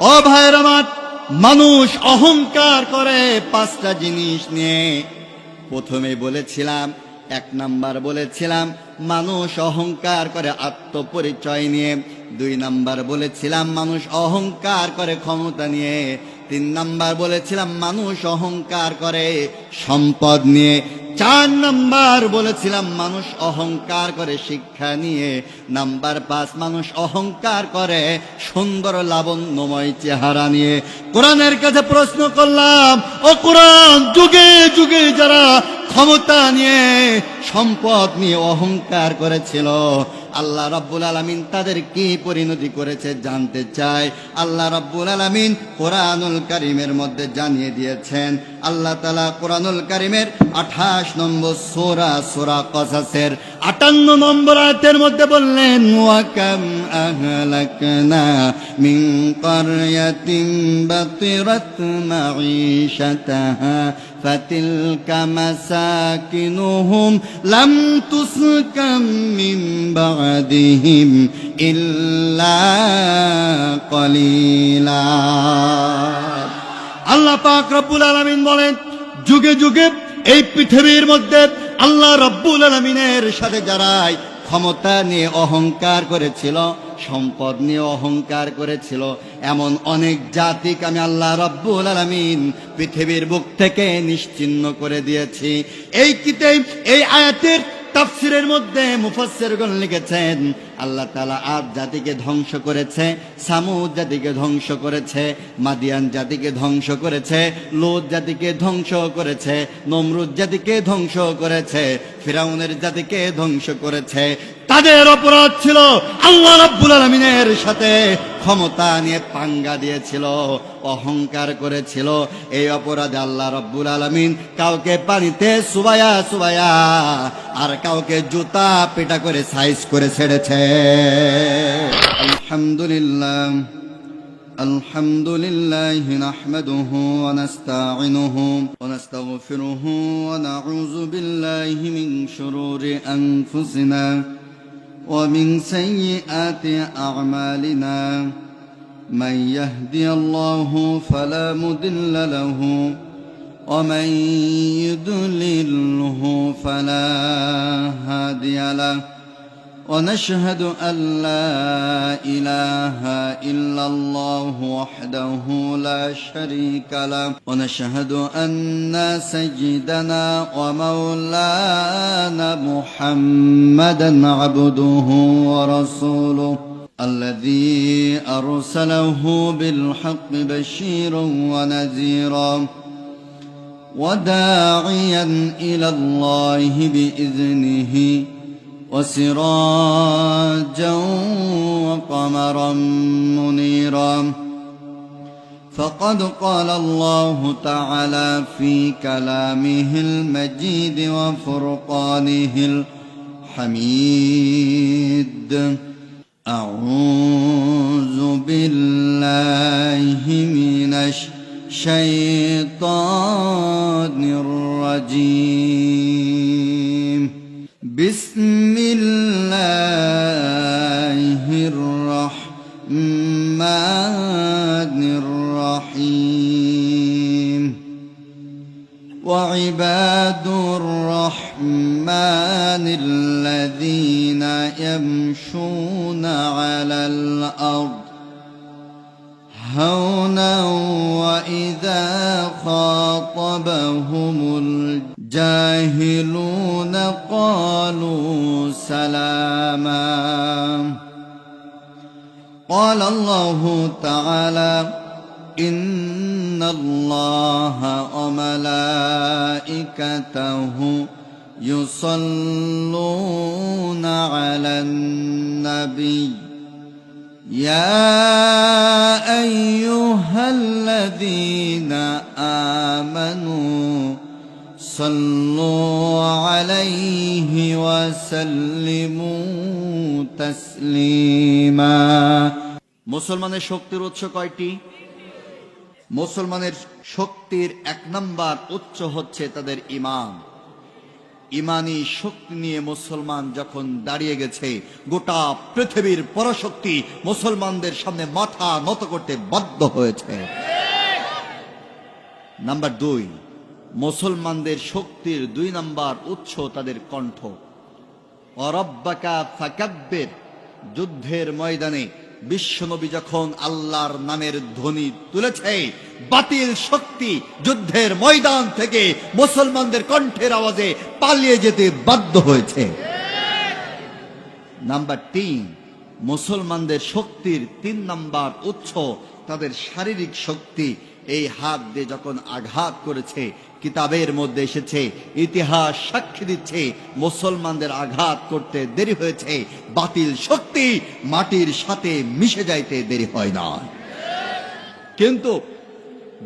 ও ভাইয়ের আমার, মানুষ অহংকার করে পাঁচটা জিনিস নিয়ে। প্রথমে বলেছিলাম, এক নাম্বার বলেছিলাম মানুষ অহংকার করে আত্মপরিচয় নিয়ে। দুই নাম্বার বলেছিলাম মানুষ অহংকার করে ক্ষমতা নিয়ে। তিন নাম্বার বলেছিলাম মানুষ অহংকার করে সম্পদ নিয়ে। চার নাম্বার বলেছিলাম মানুষ অহংকার করে শিক্ষা নিয়ে। নাম্বার 5 মানুষ অহংকার করে সুন্দর লাবণ্যময় চেহারা নিয়ে। কোরআনের কাছে প্রশ্ন করলাম, ও কোরআন, যুগে যুগে যারা ক্ষমতা নিয়ে সম্পদ নিয়ে অহংকার করেছিল, আল্লাহ রাব্বুল আলামিন তাদের কি পরিণতি করেছে জানতে চায়। আল্লাহ রাব্বুল আলামিন কোরআনুল কারীমের মধ্যে জানিয়ে দিয়েছেন। আল্লাহ তাআলা কোরআনুল কারীমের 28 নম্বর সূরা, সূরা কসাসের 58 নম্বর আয়াতের মধ্যে বললেন, ওয়া কাম আহলাকনা মিন কারয়াতিন বাতিরাত মাঈশাতাহা ফাতিলকা মাসাকিনুহুম লাম তুসকাম মিন বা'দিহিম ইল্লা কলিলা। আল্লাহ পাক রব্বুল আলামিন বলেন, যুগে যুগে এই পৃথিবীর মধ্যে আল্লাহ রব্বুল আলামিনের সাথে যারাই ক্ষমতা নিয়ে অহংকার করেছিল, সম্পদ নিয়ে অহংকার করেছিল, এমন অনেক জাতিকে আমি আল্লাহ রব্বুল আলামিন পৃথিবীর বুক থেকে নিশ্চিহ্ন করে দিয়েছি। এই আয়াতের তাফসিরের মধ্যে মুফাসসিরগণ লিখেছেন, আল্লাহ তাআলা আদ জাতিকে ধ্বংস করেছে, সামুদ জাতিকে ধ্বংস করেছে, মাদিয়ান জাতিকে ধ্বংস করেছে, লূত জাতিকে ধ্বংস করেছে, নমরুদ জাতিকে ধ্বংস করেছে, ফিরাউনের জাতিকে ধ্বংস করেছে। তাদের অপরাধ ছিল আল্লাহ রাব্বুল আলামিনের সাথে ক্ষমতা নিয়ে পাঙ্গা দিয়েছিল, অহংকার করেছিল। এই অপরাধে আল্লাহ রাব্বুল আলামিন কাউকে পানিতে চুবায়া চুবায়া আর কাউকে জুতা পেটা করে সাইজ করে ছেড়েছে। আলহামদুলিল্লাহ আলহামদুলিল্লাহি নাহমাদুহু ওয়া নাস্তাঈনুহু ওয়া নাস্তাগফিরুহু ওয়া নাউযু বিল্লাহি মিন শুরুরি আনফুসিনা ওয়া মিন সাইয়্যিআতি আ'মালিনা। মান ইয়াহদিয়াল্লাহু ফালা মুদিল্লা লাহু ওয়া মান ইউদ্লিলহু ফালা হাদিয়া লাহু। ونشهد أن لا إله إلا الله وحده لا شريك له ونشهد أن سيدنا ومولانا محمدا عبده ورسوله الذي أرسله بالحق بشيرا ونذيرا وداعيا إلى الله بإذنه وسراجا وقمرا منيرا. فقد قال الله تعالى في كلامه المجيد وفرقانه الحميد: أعوذ بالله من الشيطان الرجيم. بسم الله الرحمن الرحيم. وعباد الرحمن الذين يمشون على الأرض هونا وإذا خاطبهم الجاهلون قالوا سلاما. قال الله تعالى: إن الله وملائكته يصلون على النبي يا أيها الذين آمنوا صلوا عليه وسلموا تسليما. মুসলমানের শক্তির উৎস কয়টি? মুসলমানের শক্তির এক নাম্বার উৎস হচ্ছে তাদের ঈমান। ইমানি শক্তি নিয়ে মুসলমান যখন দাঁড়িয়ে গেছে, গোটা পৃথিবীর পরাশক্তি মুসলমানদের সামনে মাথা নত করতে বাধ্য হয়েছে। নাম্বার 2, মুসলমানদের শক্তির 2 নাম্বার উৎস তাদের কণ্ঠ। অরব্বাকা ফাকাব্বির, যুদ্ধের ময়দানে বিশ্বনবী যখন আল্লাহর নামের ধ্বনি তুলেছে, বাতিল শক্তি যুদ্ধের ময়দান থেকে মুসলমানদের কণ্ঠের আওয়াজে পালিয়ে যেতে বাধ্য হয়েছে। নাম্বার 3, মুসলমানদের শক্তির 3 নাম্বার উৎস তাদের শারীরিক শক্তি। এই হাত দিয়ে যখন আঘাত করেছে, কিতাবের মধ্যে এসেছে, ইতিহাস সাক্ষী দিচ্ছে, মুসলমানদের আঘাত করতে দেরি হয়েছে, বাতিল শক্তি মাটির সাথে মিশে যাইতে দেরি হয় না। কিন্তু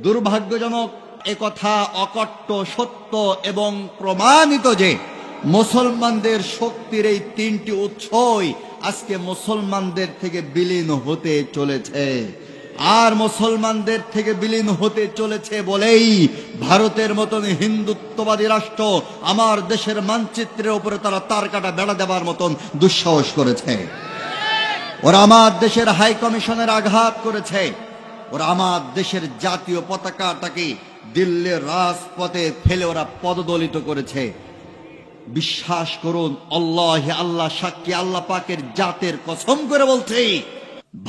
দুর্ভাগ্যজনক একথা অকট্ট সত্য এবং প্রমাণিত যে মুসলমানদের শক্তির এই 3টি উৎসই আজকে মুসলমানদের থেকে বিলীন হতে চলেছে। আর মুসলমানদের থেকে বিলীন হতে চলেছে বলেই ভারতের মতন হিন্দুত্ববাদী রাষ্ট্র আমার দেশের মানচিত্রের উপরে তারা তার কাটা বেড়া দেওয়ার মতন দুঃসাহস করেছে। ওরা আমার দেশের হাই কমিশনের আঘাত করেছে। ওরা আমার দেশের জাতীয় পতাকাটাকে দিল্লির রাজপথে ফেলে ওরা পদদলিত করেছে। বিশ্বাস করুন, আল্লাহ সাক্ষী, আল্লাহ পাকের জাতের কসম করে বলছে,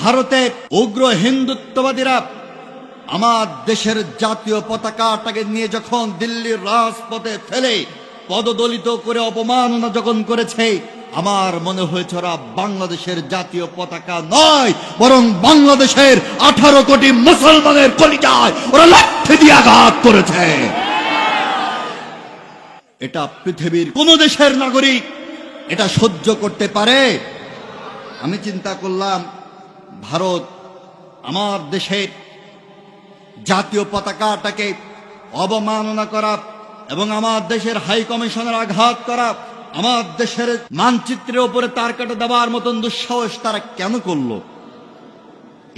ভারতের উগ্র হিন্দুত্ববাদীরা আমার দেশের জাতীয় পতাকাটাকে নিয়ে যখন দিল্লির রাজপথে ফেলে পদদলিত করে অপমাননা যখন করেছে, আমার মনে হয়েছে ওরা বাংলাদেশের জাতীয় পতাকা নয়, বরং বাংলাদেশের 18 কোটি মুসলমানের কলিজায় ওরা লাঠি দিয়ে আঘাত করেছে। এটা পৃথিবীর কোন দেশের নাগরিক এটা সহ্য করতে পারে? আমি চিন্তা করলাম, ভারত আমার দেশের জাতীয় পতাকাটাকে অবমাননা করা এবং আমার দেশের হাই কমিশনের আঘাত করা, আমার দেশের মানচিত্রের উপরে তার কাটা দেওয়ার মতন দুঃসাহস তারা কেন করলো?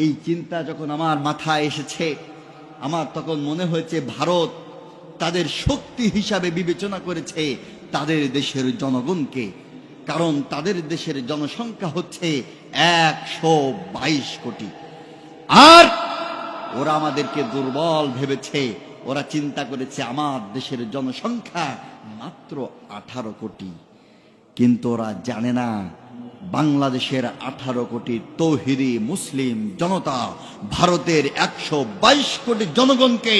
এই চিন্তা যখন আমার মাথায় এসেছে, আমার তখন মনে হয়েছে ভারত তাদের শক্তি হিসাবে বিবেচনা করেছে তাদের দেশের জনগণকে। কারণ তাদের দেশের জনসংখ্যা হচ্ছে 122 কোটি, আর ওরা আমাদেরকে দুর্বল ভেবেছে। ওরা চিন্তা করেছে আমার দেশের জনসংখ্যা মাত্র 18 কোটি, কিন্তু ওরা জানে না বাংলাদেশের 18 কোটি তৌহিদি মুসলিম জনতা ভারতের 122 কোটি জনগণকে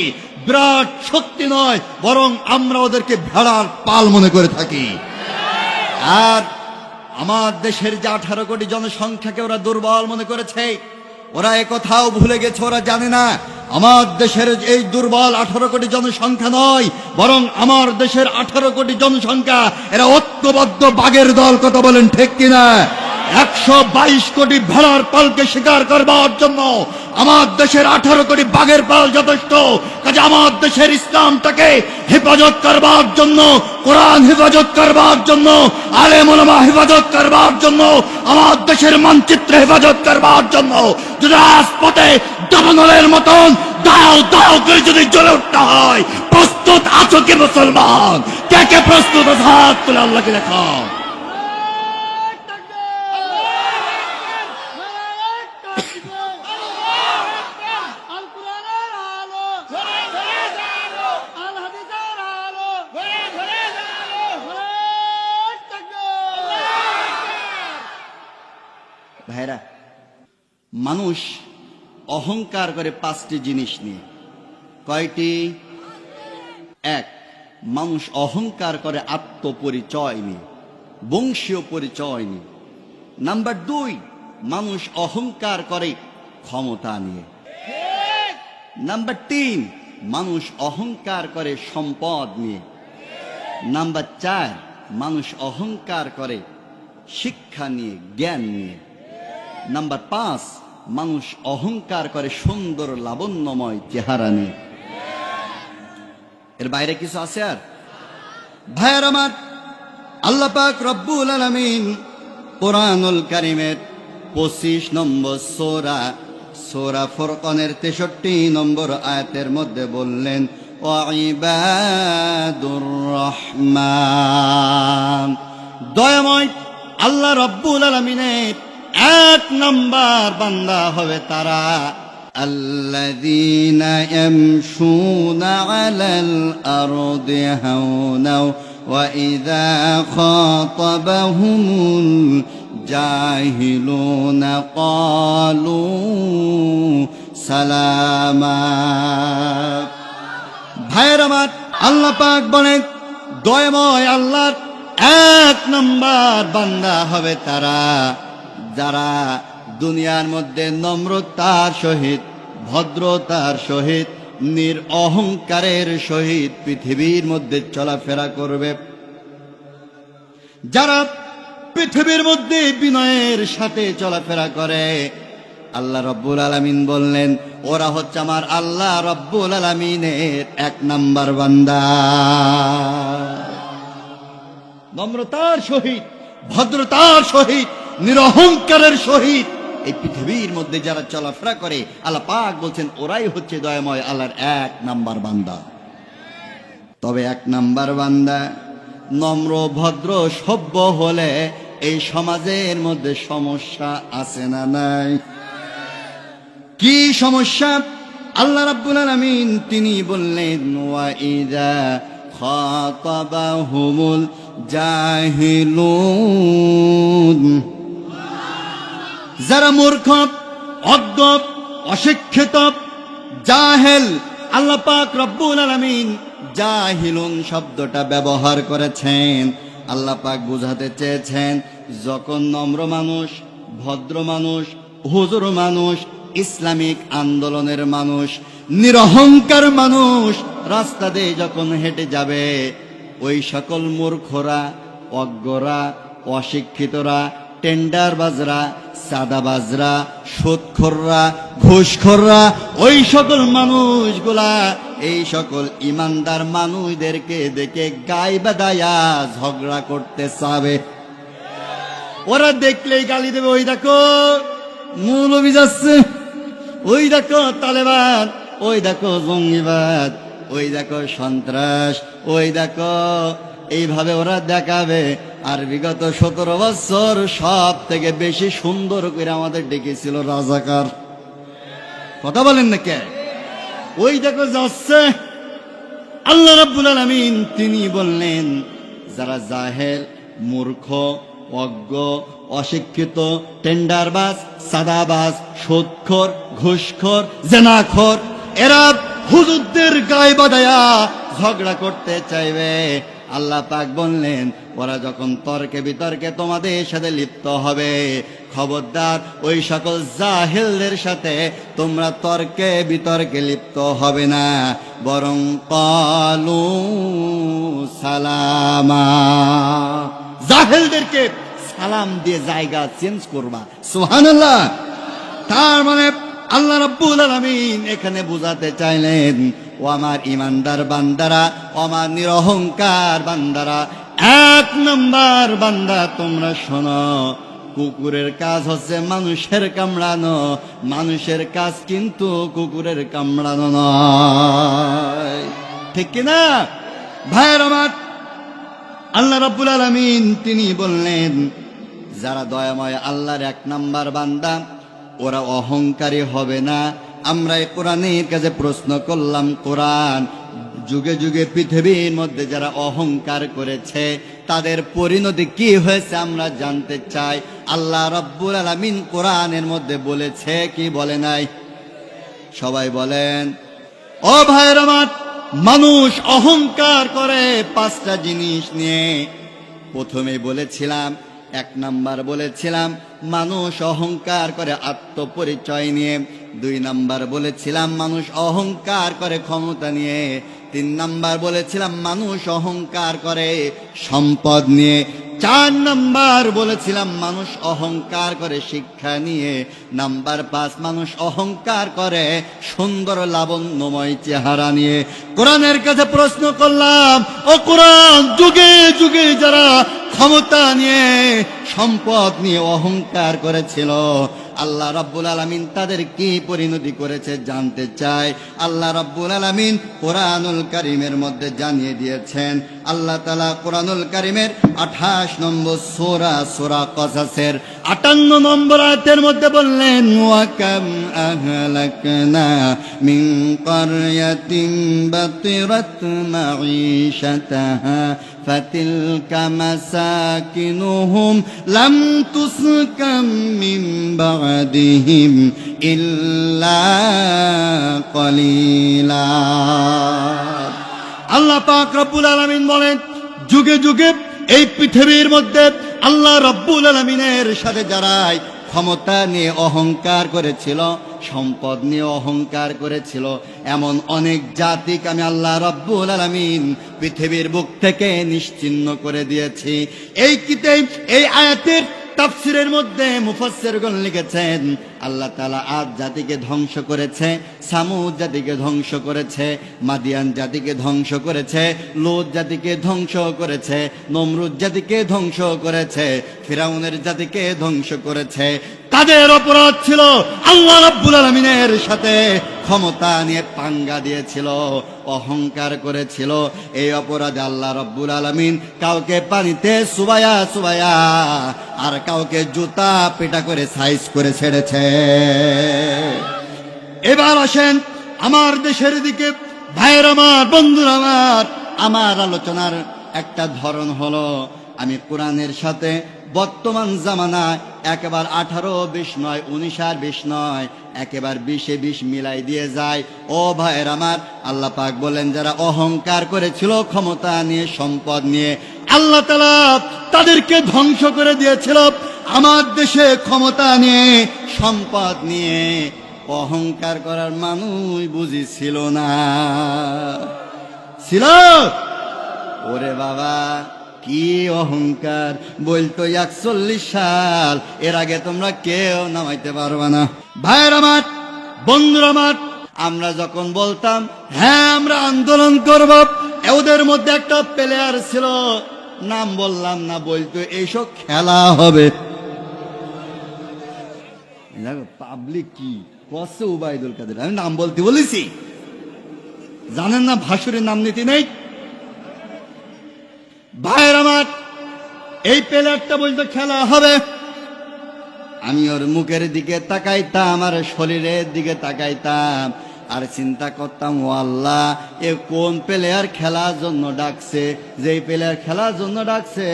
বিরাট শক্তি নয়, বরং আমরা ওদেরকে ভেড়ার পাল মনে করে থাকি। আর আমার দেশের যে 18 কোটি জনসংখ্যাকে ওরা দুর্বল মনে করেছে, ওরা একথাও ভুলে গেছে, ওরা জানে না আমার দেশের এই দুর্বল 18 কোটি জনসংখ্যা নয়, বরং আমার দেশের 18 কোটি জনসংখ্যা এরা ঐক্যবদ্ধ বাঘের দল। কথা বলেন ঠিক কিনা? 122 কোটি ভেড়ার পালকে শিকার করবার জন্য আমার দেশের 18 কোটি বাঘের পাল যথেষ্ট। কাজে আমার দেশের ইসলামটাকে হেফাজত করবার জন্য, কোরআন হেফাজত করবার জন্য, আলেম ওলামা হেফাজত করবার জন্য, আমার দেশের মানচিত্র হেফাজত করবার জন্য যদি রাজপথে দাবানলের মতন দাও দাও করে যদি জ্বলে উঠতে হয়, প্রস্তুত আছো কি মুসলমান? কে কে প্রস্তুত আছে? হাত তুলে আল্লাহকে দেখাও। ভাইরা, মানুষ অহংকার করে 5টি জিনিস নিয়ে। কয়টি? 1, মানুষ অহংকার করে আত্মপরিচয় নিয়ে, বংশীয় পরিচয় নিয়ে। নাম্বার 2, মানুষ অহংকার করে ক্ষমতা নিয়ে। নাম্বার 3, মানুষ অহংকার করে সম্পদ নিয়ে। নাম্বার 4, মানুষ অহংকার করে শিক্ষা নিয়ে, জ্ঞান নিয়ে। নাম্বার 5, মানুষ অহংকার করে সুন্দর লাবণ্যময় চেহারা নিয়ে। এর বাইরে কিছু আছে আর? ভাইয়ের আমার, আল্লাহ পাক রব্বুল আলামিন কোরআনুল কারীমের 25 নম্বর সূরা ফুরকানের 63 নম্বর আয়াতের মধ্যে বললেন, وعباد الرحمن দয়াময় আল্লাহ রব্বুল আলামিনের এক নাম্বার বান্দা হবে তারা الذين يمشون على الأرض هونا وإذا خاطبهم الجاهلون قالوا سلاما ভাইয়ের আমার আল্লাহ পাক বলেন দয়াময় আল্লাহর এক নাম্বার বান্দা হবে তারা যারা দুনিয়ার মধ্যে নম্রতার সহিত ভদ্রতার সহিত নিরঅহংকারের সহিত পৃথিবীর মধ্যে চলাফেরা করবে যারা পৃথিবীর মধ্যে বিনয়ের সাথে চলাফেরা করে আল্লাহ রব্বুল আলামিন বললেন ওরা হচ্ছে আমার আল্লাহ রব্বুল আলামিনের এক নাম্বার বান্দা নম্রতার সহিত ভদ্রতার সহিত নিরহংকারের সহিত এই পৃথিবীর মধ্যে যারা চলাফেরা করে আল্লাহ পাক বলছেন ওরাই হচ্ছে দয়াময় আল্লাহর এক নাম্বার বান্দা তবে এক নাম্বার বান্দা নম্র ভদ্র সভ্য হলে এই সমাজের মধ্যে সমস্যা আছে না নাই কি সমস্যা আল্লাহ রাব্বুল আলামিন তিনি বললেন ওয়াইদা খাতাবাহুমুল জাহিলুন যারা মূর্খ অজ্ঞ অশিক্ষিত জাহেল আল্লাহ পাক রব্বুল আলামিন জাহিলুন শব্দটা ব্যবহার করেছেন আল্লাহ পাক বুঝাতে চেয়েছেন যখন নম্র মানুষ ভদ্র মানুষ হুজুর মানুষ ইসলামিক আন্দোলনের মানুষ নিরহংকার মানুষ রাস্তা দিয়ে যখন হেঁটে যাবে ওই সকল মূর্খরা অজ্ঞরা অশিক্ষিতরা টেন্ডারবাজরা সাদাবাজরা সুদখোররা ঘুষখোররা ওই সকল মানুষগুলা এই সকল ইমানদার মানুষদেরকে দেখে গায়ে বাঁধায়া ঝগড়া করতে চাবে ওরা দেখলেই গালি দেবে ওই দেখো মৌলবি যাচ্ছে ওই দেখো তালেবান ওই দেখো জঙ্গিবাদ ওই দেখো সন্ত্রাস ওই দেখো এইভাবে ওরা দেখাবে আর বিগত 17 বছর সব থেকে বেশি সুন্দর করে আমাদের ডেকেছিল রাজাকার কথা বলেন না কে ওই দেখো যাচ্ছে আল্লাহ রাব্বুল আলামিন তিনি বললেন যারা জাহেল মূর্খ অজ্ঞ অশিক্ষিত টেন্ডারবাজ সাদাবাজ সুদখোর ঘুষখোর জেনাখোর এরা হুজুরদের গায়ে বাঁধায়া ঝগড়া করতে চাইবে আল্লাহ পাক বললেন ওরা যখন তর্কে বিতর্কে তোমাদের সাথে লিপ্ত হবে খবরদার ওই সকল জাহেলদের সাথে তোমরা তর্কে বিতর্কে লিপ্ত হবে না বরং ক্বালু সালামা জাহেলদেরকে সালাম দিয়ে জায়গা চেঞ্জ করবা সুবহানাল্লাহ তার মানে আল্লাহ রাব্বুল আলামিন এখানে বুঝাতে চাইলেন ও আমার ইমানদার বান্দারা ও আমার নিরহংকার বান্দারা এক নাম্বার বান্দা তোমরা শোনো কুকুরের কাজ হচ্ছে মানুষের কামড়ানো মানুষের কাজ কিন্তু কুকুরের কামড়ানো নয় ঠিক কিনা ভাইয়ের আমার আল্লাহ রাব্বুল আলামিন তিনি বললেন যারা দয়াময় আল্লাহর এক নাম্বার বান্দা ওরা অহংকারী হবে না আমরা এই কোরআনের কাছে প্রশ্ন করলাম কোরআন যুগে যুগে পৃথিবীর মধ্যে যারা অহংকার করেছে তাদের পরিণতি কি হয়েছে আমরা জানতে চাই আল্লাহ রাব্বুল আলামিন কোরআনের মধ্যে বলেছে কি বলে নাই সবাই বলেন ও ভাইয়ের আমার মানুষ অহংকার করে 5টা জিনিস নিয়ে প্রথমে বলেছিলাম এক নাম্বার বলেছিলাম মানুষ অহংকার করে আত্মপরিচয় নিয়ে 2 নাম্বার বলেছিলাম মানুষ অহংকার করে ক্ষমতা নিয়ে 3 নাম্বার বলেছিলাম মানুষ অহংকার করে সম্পদ নিয়ে 4 নাম্বার বলেছিলাম মানুষ অহংকার করে শিক্ষা নিয়ে নাম্বার 5 মানুষ অহংকার করে সুন্দর লাবণ্যময় চেহারা নিয়ে কোরআনের কাছে প্রশ্ন করলাম ও কোরআন যুগে যুগে যারা ক্ষমতা নিয়ে সম্পদ নিয়ে অহংকার করেছিল আল্লাহ রাব্বুল আলামিন তাদের কি পরিণতি করেছে জানতে চায়। আল্লাহ রাব্বুল আলামিন কোরআনুল কারীমের মধ্যে জানিয়ে দিয়েছেন। আল্লাহ তাআলা কোরআনুল কারীমের 28 নম্বর সূরা সূরা কসাসের 58 নম্বর আয়াতের মধ্যে বললেন, ওয়া কাম আহলাকনা মিন ক্বরয়াতিন বাতিরাত মাঈশাতাহা ফাতিলকা মাসাকিনুহুম লাম তুসকাম মিন বা'দিহিম ইল্লা কলিলা। আল্লাহ পাক রব্বুল আলামিন বলেন, যুগে যুগে এই পৃথিবীর মধ্যে আল্লাহ রব্বুল আলামিনের সাথে যারাই ক্ষমতা নিয়ে অহংকার করেছিল, সম্পদ নিয়ে অহংকার করেছিল, এমন অনেক জাতিকে আমি আল্লাহ রব্বুল আলামিন পৃথিবীর বুক থেকে নিশ্চিহ্ন করে দিয়েছি। এই আয়াতের তাফসিরের মধ্যে মুফাসসিরগণ লিখেছেন, আল্লাহ তাআলা আদ জাতিকে ধ্বংস করেছে, সামুদ জাতিকে ধ্বংস করেছে, মাদিয়ান জাতিকে ধ্বংস করেছে, লূত জাতিকে ধ্বংস করেছে, নমরুদ জাতিকে ধ্বংস করেছে, ফিরাউনের জাতিকে ধ্বংস করেছে। তাদের অপরাধ ছিল আল্লাহ রাব্বুল আলামিনের সাথে ক্ষমতা নিয়ে পাঙ্গা দিয়েছিল, অহংকার করেছিল। এই অপরাধে আল্লাহ রাব্বুল আলামিন কাউকে পানিতে চুবায়া চুবায়া আর কাউকে জুতা পেটা করে সাইজ করে ছেড়েছে। এবার আসেন আমার দেশের দিকে, ভাইয়ের আমার, বন্ধুরা আমার আলোচনার একটা ধরন হলো, আমি কোরআনের সাথে বর্তমান জামানায় একেবারে 18-20 নয়, 19 আর 20 নয়, একেবারে 20-20 মিলাই দিয়ে যায়। ও ভাইয়ের আমার, আল্লাহ পাক বলেন, যারা অহংকার করেছিল ক্ষমতা নিয়ে, সম্পদ নিয়ে, আল্লাহ তাআলা তাদেরকে ধ্বংস করে দিয়েছিল। আমার দেশে ক্ষমতা নিয়ে, সম্পদ নিয়ে অহংকার করার মানুষ বুঝি ছিল না? ছিল? ওরে বাবা, কি অহংকার! বলতো 41 সাল, এর আগে তোমরা কেউ নামাইতে পারবা না। ভাইয়ের আমার, বন্ধুরা আমার, আমরা যখন বলতাম হ্যাঁ আমরা আন্দোলন করব, ওদের মধ্যে একটা প্লেয়ার ছিল, নাম বললাম না, বলতো এইসব খেলা হবে। পাবলিক কি কসে উবাইদুল কাদের, আমি নাম বলতে বলেছি, জানেন না ভাসুরের নাম নিতে নেই। ভাইয়ের আমার, এই প্লেয়ারটা বলতো খেলা হবে, আমি ওর মুখের দিকে তাকাইতাম আর শরীরের দিকে তাকাইতাম আর চিন্তা করতাম, ও আল্লাহ, এ কোন প্লেয়ার খেলার জন্য ডাকছে? যেই প্লেয়ার খেলার জন্য ডাকছে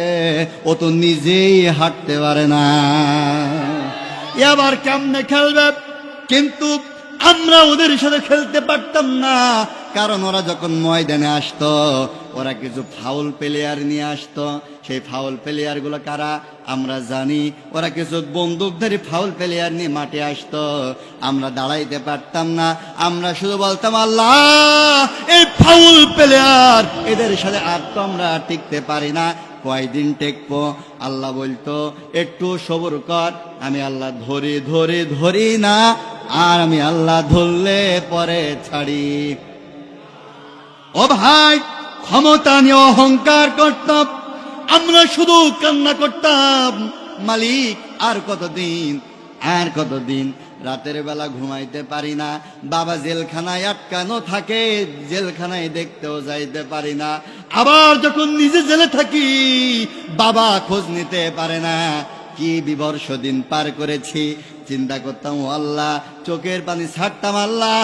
ও তো নিজেই হাঁটতে পারে না, এবার কেমনে খেলবে? কিন্তু আমরা ওদের সাথে খেলতে পারতাম না, কারণ ওরা যখন ময়দানে আসতো ওরা কিছু ফাউল প্লেয়ার নিয়ে আসতো। সেই ফাউল প্লেয়ার গুলো কারা আমরা জানি, ওরা কিছু বন্দুকধারী ফাউল প্লেয়ার নিয়ে মাঠে আসতো। আমরা দাঁড়াইতে পারতাম না, আমরা শুধু বলতাম, আল্লাহ, এই ফাউল প্লেয়ার এদের সাথে আর তো আমরা টিকতে পারি না, কয়দিন টেকবো? আল্লাহ বলতো, একটু সবর কর, আমি আল্লাহ ধরি না, আর আমি আল্লাহ ধরলে পরে ছাড়ি। ও ভাই, ক্ষমতা নিয়ে অহংকার করতাম, আমরা শুধু কান্না করতাম, মালিক আর কতদিন? রাতের বেলা ঘুমাইতে পারি না, বাবা জেলখানায় আটকানো থাকে, জেলখানায় দেখতেও যাইতে পারি না। আবার যখন নিজে জেলে থাকি, বাবা খোঁজ নিতে পারে না। কি বিবর্ষ দিন পার করেছি, চিন্তা করতাম, ও আল্লাহ, চোখের পানি ছাড়তাম, আল্লাহ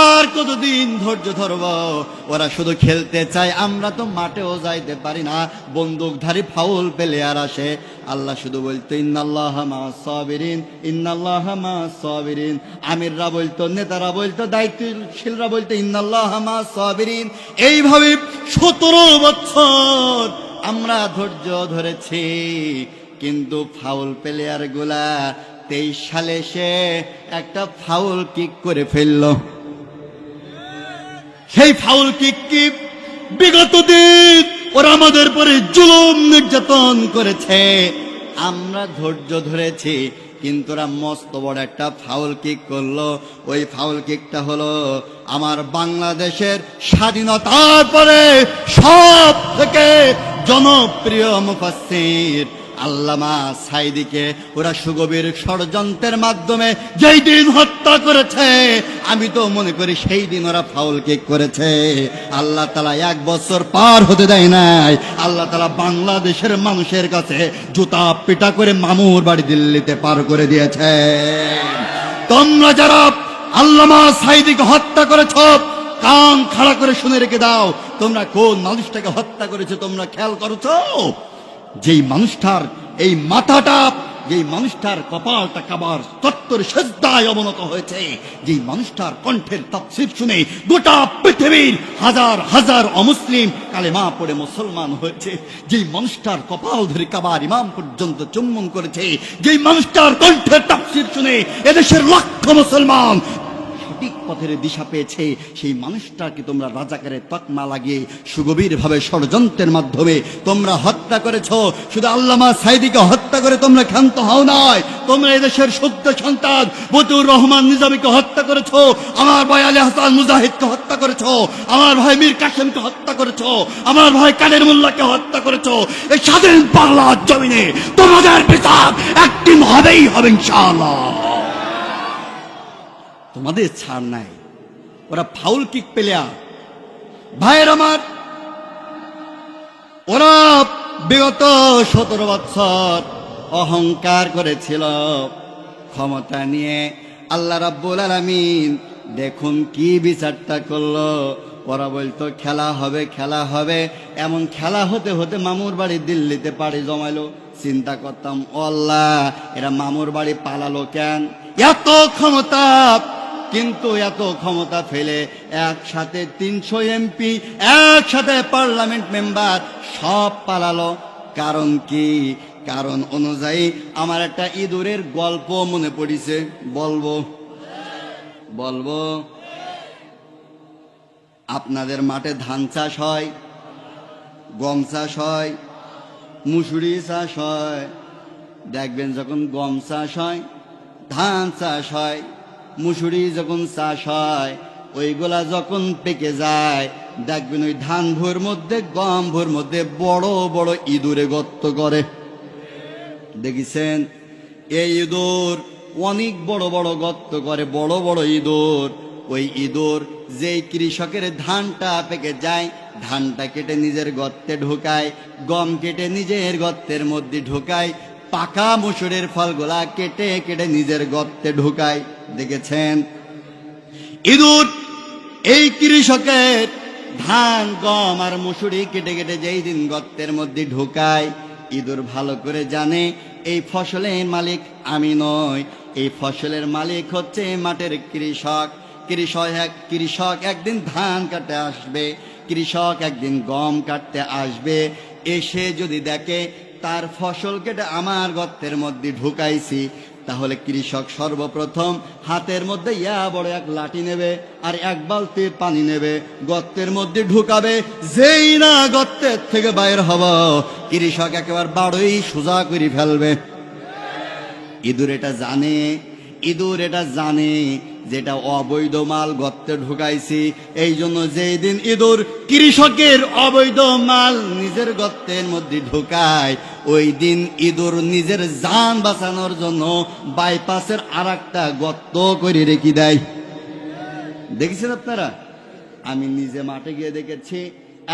আর কতদিন ধৈর্য ধরব? ওরা শুধু খেলতে চায়, আমরা তো মাঠেও যাইতে পারি না, বন্দুকধারী ফাউল প্লেয়ার আসে। আল্লাহ শুধু বলতো, ইন্নাল্লাহা মা'আস সাবিরিন, ইন্নাল্লাহা মা'আস সাবিরিন। আমিররা বলতো, নেতারা বলতো, দায়িত্বশীলরা বলতো, ইন্নাল্লাহা মা'আস সাবিরিন। এইভাবে 17 বছর আমরা ধৈর্য ধরেছি, কিন্তু ফাউল প্লেয়ার গুলা 23 সালে সে একটা ফাউল কিক করে ফেলল। সেই ফাউল কিক কি বিগত দিন ওরা আমাদের পরে জুলুম নির্যাতন করেছে, আমরা ধৈর্য ধরেছি, কিন্তু ওরা মস্ত বড় একটা ফাউল কিক করলো। ওই ফাউল কিকটা হলো আমার বাংলাদেশের স্বাধীনতার পরে সব থেকে জনপ্রিয় মুফাসসির আল্লামা সাঈদীকে ওরা সুগভীর ষড়যন্ত্রের মাধ্যমে যেই দিন হত্যা করেছে, আমি তো মনে করি সেই দিন ওরা ফাউল কিক করেছে। আল্লাহ তাআলা 1 বছর পার হতে দেয় নাই, আল্লাহ তাআলা বাংলাদেশের মানুষের কাছে জুতা পিটা করে মামুর বাড়ি দিল্লিতে পার করে দিয়েছে। তোমরা যারা আল্লামা সাঈদীকে হত্যা করেছ, কান খাড়া করে শুনে রেখে দাও, তোমরা কোন মানুষটাকে হত্যা করেছো তোমরা খেয়াল করেছো? যেই মানুষটার এই মাথাটা, যেই মানুষটার কপালটা কাবার চত্বরে সেজদায় অবনত হয়েছে, যেই মানুষটার কণ্ঠের তাফসীর শুনে গোটা পৃথিবীর হাজার হাজার অমুসলিম কালেমা পড়ে মুসলমান হয়েছে, যেই মানুষটার কপাল ধরে কাবার ইমাম পর্যন্ত চুম্বন করেছে, যেই মানুষটার কণ্ঠের তাফসীর শুনে এদেশের লক্ষ মুসলমান সঠিক পথের দিশা পেয়েছে, সেই মানুষটাকে তোমরা রাজাকারের তকমা লাগিয়ে সুগভীরভাবে ষড়যন্ত্রের মাধ্যমে তোমরা হত্যা করেছ। শুধু আল্লামা সাঈদীকে হত্যা করে তোমরা ক্ষান্ত হও নয়, তোমরা এদেশের শুদ্ধ সন্তান বদিউর রহমান নিজামীকে হত্যা করেছ, আমার ভাই আলী হাসান মুজাহিদকে হত্যা করেছ, আমার ভাই মীর কাসেমকে হত্যা করেছ, আমার ভাই কাদের মোল্লাকে হত্যা করেছ। এই স্বাধীন বাংলার জমিনে তোমাদের বিচার একদিন হবেই হবে ইনশাআল্লাহ। তোমাদের ছাড় নাই। ওরা ফাউল কিক প্লেয়ার ভাইয়ের আমার, ওরা বিগত 17 বছর অহংকার করেছিল ক্ষমতা নিয়ে। আল্লাহ রাব্বুল আলামিন দেখুন কি বিচারটা করলো। ওরা বলতো খেলা হবে খেলা হবে, এমন খেলা হতে হতে মামুর বাড়ি দিল্লিতে পাড়ি জমাইলো। চিন্তা করতাম, ও আল্লাহ, এরা মামুর বাড়ি পালালো কেন? এত ক্ষমতা, কিন্তু এত ক্ষমতা ফেলে একসাথে 300 এমপি, একসাথে পার্লামেন্ট মেম্বার সব পালালো। কারণ কি? কারণ অনুযায়ী আমার একটা ইঁদুরের গল্প মনে পড়িছে, বলবো বলবো আপনাদের মাঠে ধান চাষ হয়, গম চাষ হয়, মুসুরি চাষ হয়। দেখবেন যখন গম চাষ হয়, ধান চাষ হয়, মুসুরি যখন চাষ হয়, ওইগুলা যখন পেকে যায়, দেখবেন ওই ধান ভোর মধ্যে, গম ভোর মধ্যে বড় বড় ইঁদুরে গর্ত করে। দেখেছেন? এই ইঁদুর অনেক বড় বড় গর্ত করে, বড় বড় ইঁদুর। ওই ইঁদুর যেই কৃষকের ধানটা পেকে যায়, ধানটা কেটে নিজের গর্তে ঢোকায়, গম কেটে নিজের গর্তের মধ্যে ঢোকায়, পাকা মসুরের ফলগুলা কেটে কেটে নিজের গর্তে ঢোকায়। দেখেছেন? ইঁদুর এই কৃষকের ধান, গম আর মসুরি কেটে কেটে যেই দিন গর্তের মধ্যে ঢোকায়, ইঁদুর ভালো করে জানে এই ফসলের মালিক আমি নই, এই ফসলের মালিক হচ্ছে মাঠের কৃষক। কৃষক একদিন ধান কাটতে আসবে, কৃষক একদিন গম কাটতে আসবে। এসে যদি দেখে তার ফসল কেটে আমার গর্তের মধ্যে ঢুকাইছি, তাহলে কৃষক সর্বপ্রথম হাতের মধ্যে বড় এক লাঠি নেবে আর 1 বালতি পানি নেবে, গর্তের মধ্যে ঢুকাবে। যেই না গর্তের থেকে বাইর হব, কৃষক একেবারে বাড়ই সোজা করে ফেলবে। ইঁদুর এটা জানে, ইঁদুর এটা জানে যেটা অবৈধ মাল গর্তে ঢুকাইছি। এই জন্য যেই দিন ইঁদুর কৃষকের অবৈধ মাল নিজের গর্তের মধ্যে ঢুকায়, ওই দিন ইঁদুর নিজের জান বাঁচানোর জন্য বাইপাসের আরেকটা গর্ত করে রেখে দেয়। দেখেছেন আপনারা? আমি নিজে মাঠে গিয়ে দেখেছি,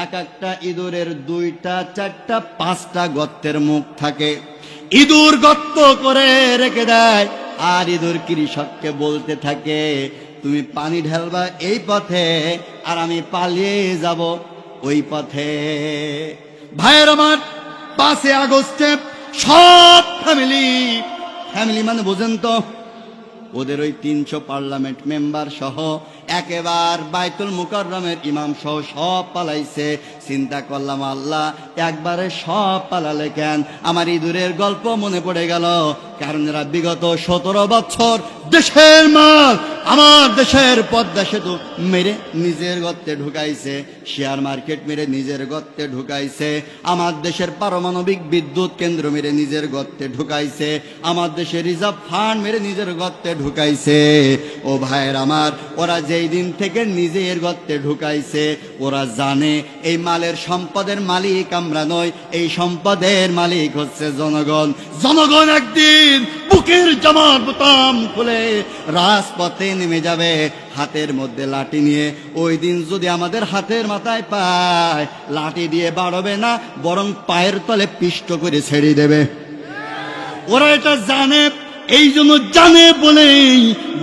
এক একটা ইঁদুরের 2টা 4টা 5টা গর্তের মুখ থাকে। ইঁদুর গর্ত করে রেখে দেয়, আর ইঁদুর কৃষককে বলতে থাকে, তুমি পানি ঢালবা এই পথে আর আমি পালিয়ে যাব ওই পথে। ভাইয়ের আমার, 5 আগস্টে সব ফ্যামিলি মানে বোঝেন তো, ওদের ওই 300 পার্লামেন্ট মেম্বার সহ একেবারে বাইতুল মুকাররমের ইমাম সহ সব পালাইছে। চিন্তা করলাম, আল্লাহ, একবারে সব পালালে কেন? আমার ইঁদুরের গল্প মনে পড়ে গেল। কারণ এরা বিগত 17 বছর দেশের মাল, আমার দেশের পদ্মা সেতু মেরে নিজের গর্তে ঢুকাইছে, শেয়ার মার্কেট মেরে নিজের গর্তে ঢুকাইছে, আমার দেশের পারমাণবিক বিদ্যুৎ কেন্দ্র মেরে নিজের গর্তে ঢুকাইছে, আমার দেশের রিজার্ভ ফান্ড মেরে নিজের গর্তে ঢুকাইছে। ও ভাইয়ের আমার, ওরা যেই সেই দিন থেকে নিজের গর্তে ঢুকাইছে। ওরা জানে এই মালের সম্পদের মালিক আমরা নই, এই সম্পদের মালিক হচ্ছে জনগণ। জনগণ একদিন বুকের জামার বোতাম খুলে রাজপথে নেমে যাবে হাতের মধ্যে লাঠি নিয়ে। ওই দিন যদি আমাদের হাতের মাথায় পায়, লাঠি দিয়ে বাড়বে না, বরং পায়ের তলে পিষ্ট করে ছেড়ে দেবে। ওরা এটা জানে, এই জন্য জানে বলেই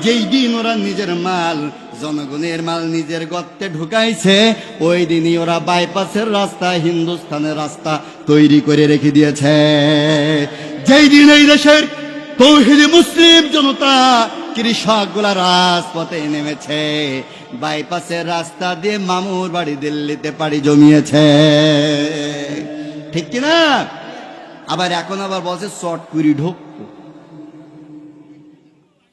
যেই দিন ওরা নিজের মাল, জনগণের মাল নিজের গর্তে ঢুকাইছে, ওই দিনই ওরা বাইপাসের রাস্তা, হিন্দুস্তানের রাস্তা তৈরি করে রেখে দিয়েছে। যেই দিন এই দেশের তৌহিদি মুসলিম জনতা, কৃষকগুলা রাজপথে নেমেছে, বাইপাসের রাস্তা দিয়ে মামুর বাড়ি দিল্লিতে পাড়ি জমিয়েছে, ঠিক কিনা? আবার এখন আবার বলছে শর্ট করে ঢুকবো।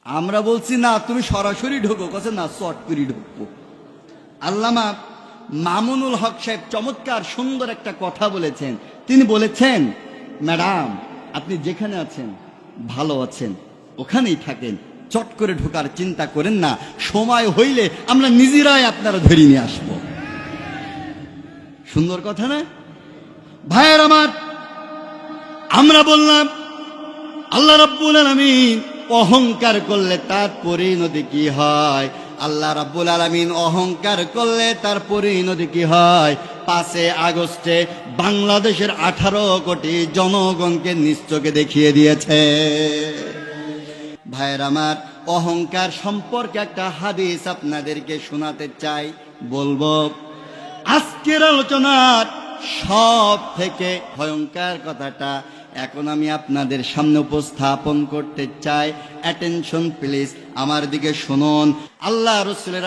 আমরা বলছি না তুমি সরাসরি ঢুকো, কাছে না শর্ট করে ঢুকবো। আল্লামা মামুনুল হক সাহেব চমৎকার সুন্দর একটা কথা বলেছেন। তিনি বলেছেন, ম্যাডাম আপনি যেখানে আছেন ভালো আছেন, ওখানেই থাকেন, চট করে ঢোকার চিন্তা করেন না, সময় হইলে আমরা নিজেরাই আপনারা ধরে নিয়ে আসবো। সুন্দর কথা না ভাইয়ের আমার? আমরা বললাম আল্লাহ রাব্বুল আলামিন অহংকার করলে তার পরিণতি কি হয়? আল্লাহ রাব্বুল আলামিন অহংকার করলে তার পরিণতি কি হয়? 5 আগস্টে বাংলাদেশের 18 কোটি জনগণকে নিশ্চকে দেখিয়ে দিয়েছে। ভাইয়ের আমার, অহংকার সম্পর্কে একটা হাদিস আপনাদেরকে শোনাতে চাই, বলবো। আজকের আলোচনার সব থেকে ভয়ঙ্কর কথাটা এখন আমি আপনাদের সামনে উপস্থাপন করতে চাই। অ্যাটেনশন প্লিজ, আমার দিকে শুনুন। আল্লাহ রাসূলের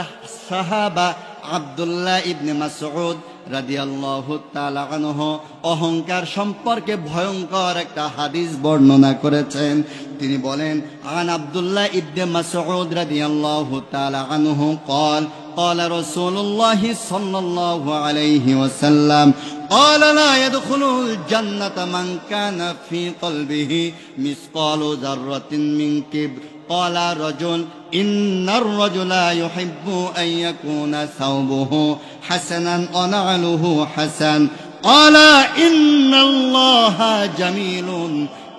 সাহাবা আব্দুল্লাহ ইবনে মাসউদ রাদিয়াল্লাহু তাআলা আনহু অহংকার সম্পর্কে ভয়ঙ্কর একটা হাদিস বর্ণনা করেছেন। তিনি বলেন, আন আব্দুল্লাহ ইবনে মাসউদ রাদিয়াল্লাহু তাআলা আনহু قال قال رسول الله صلى الله عليه وسلم قال لا يدخل الجنة من كان في قلبه مثقال ذرة من كبر قال رجل إن الرجل يحب أن يكون ثوبه حسنا ونعله حسن قال إن الله جميل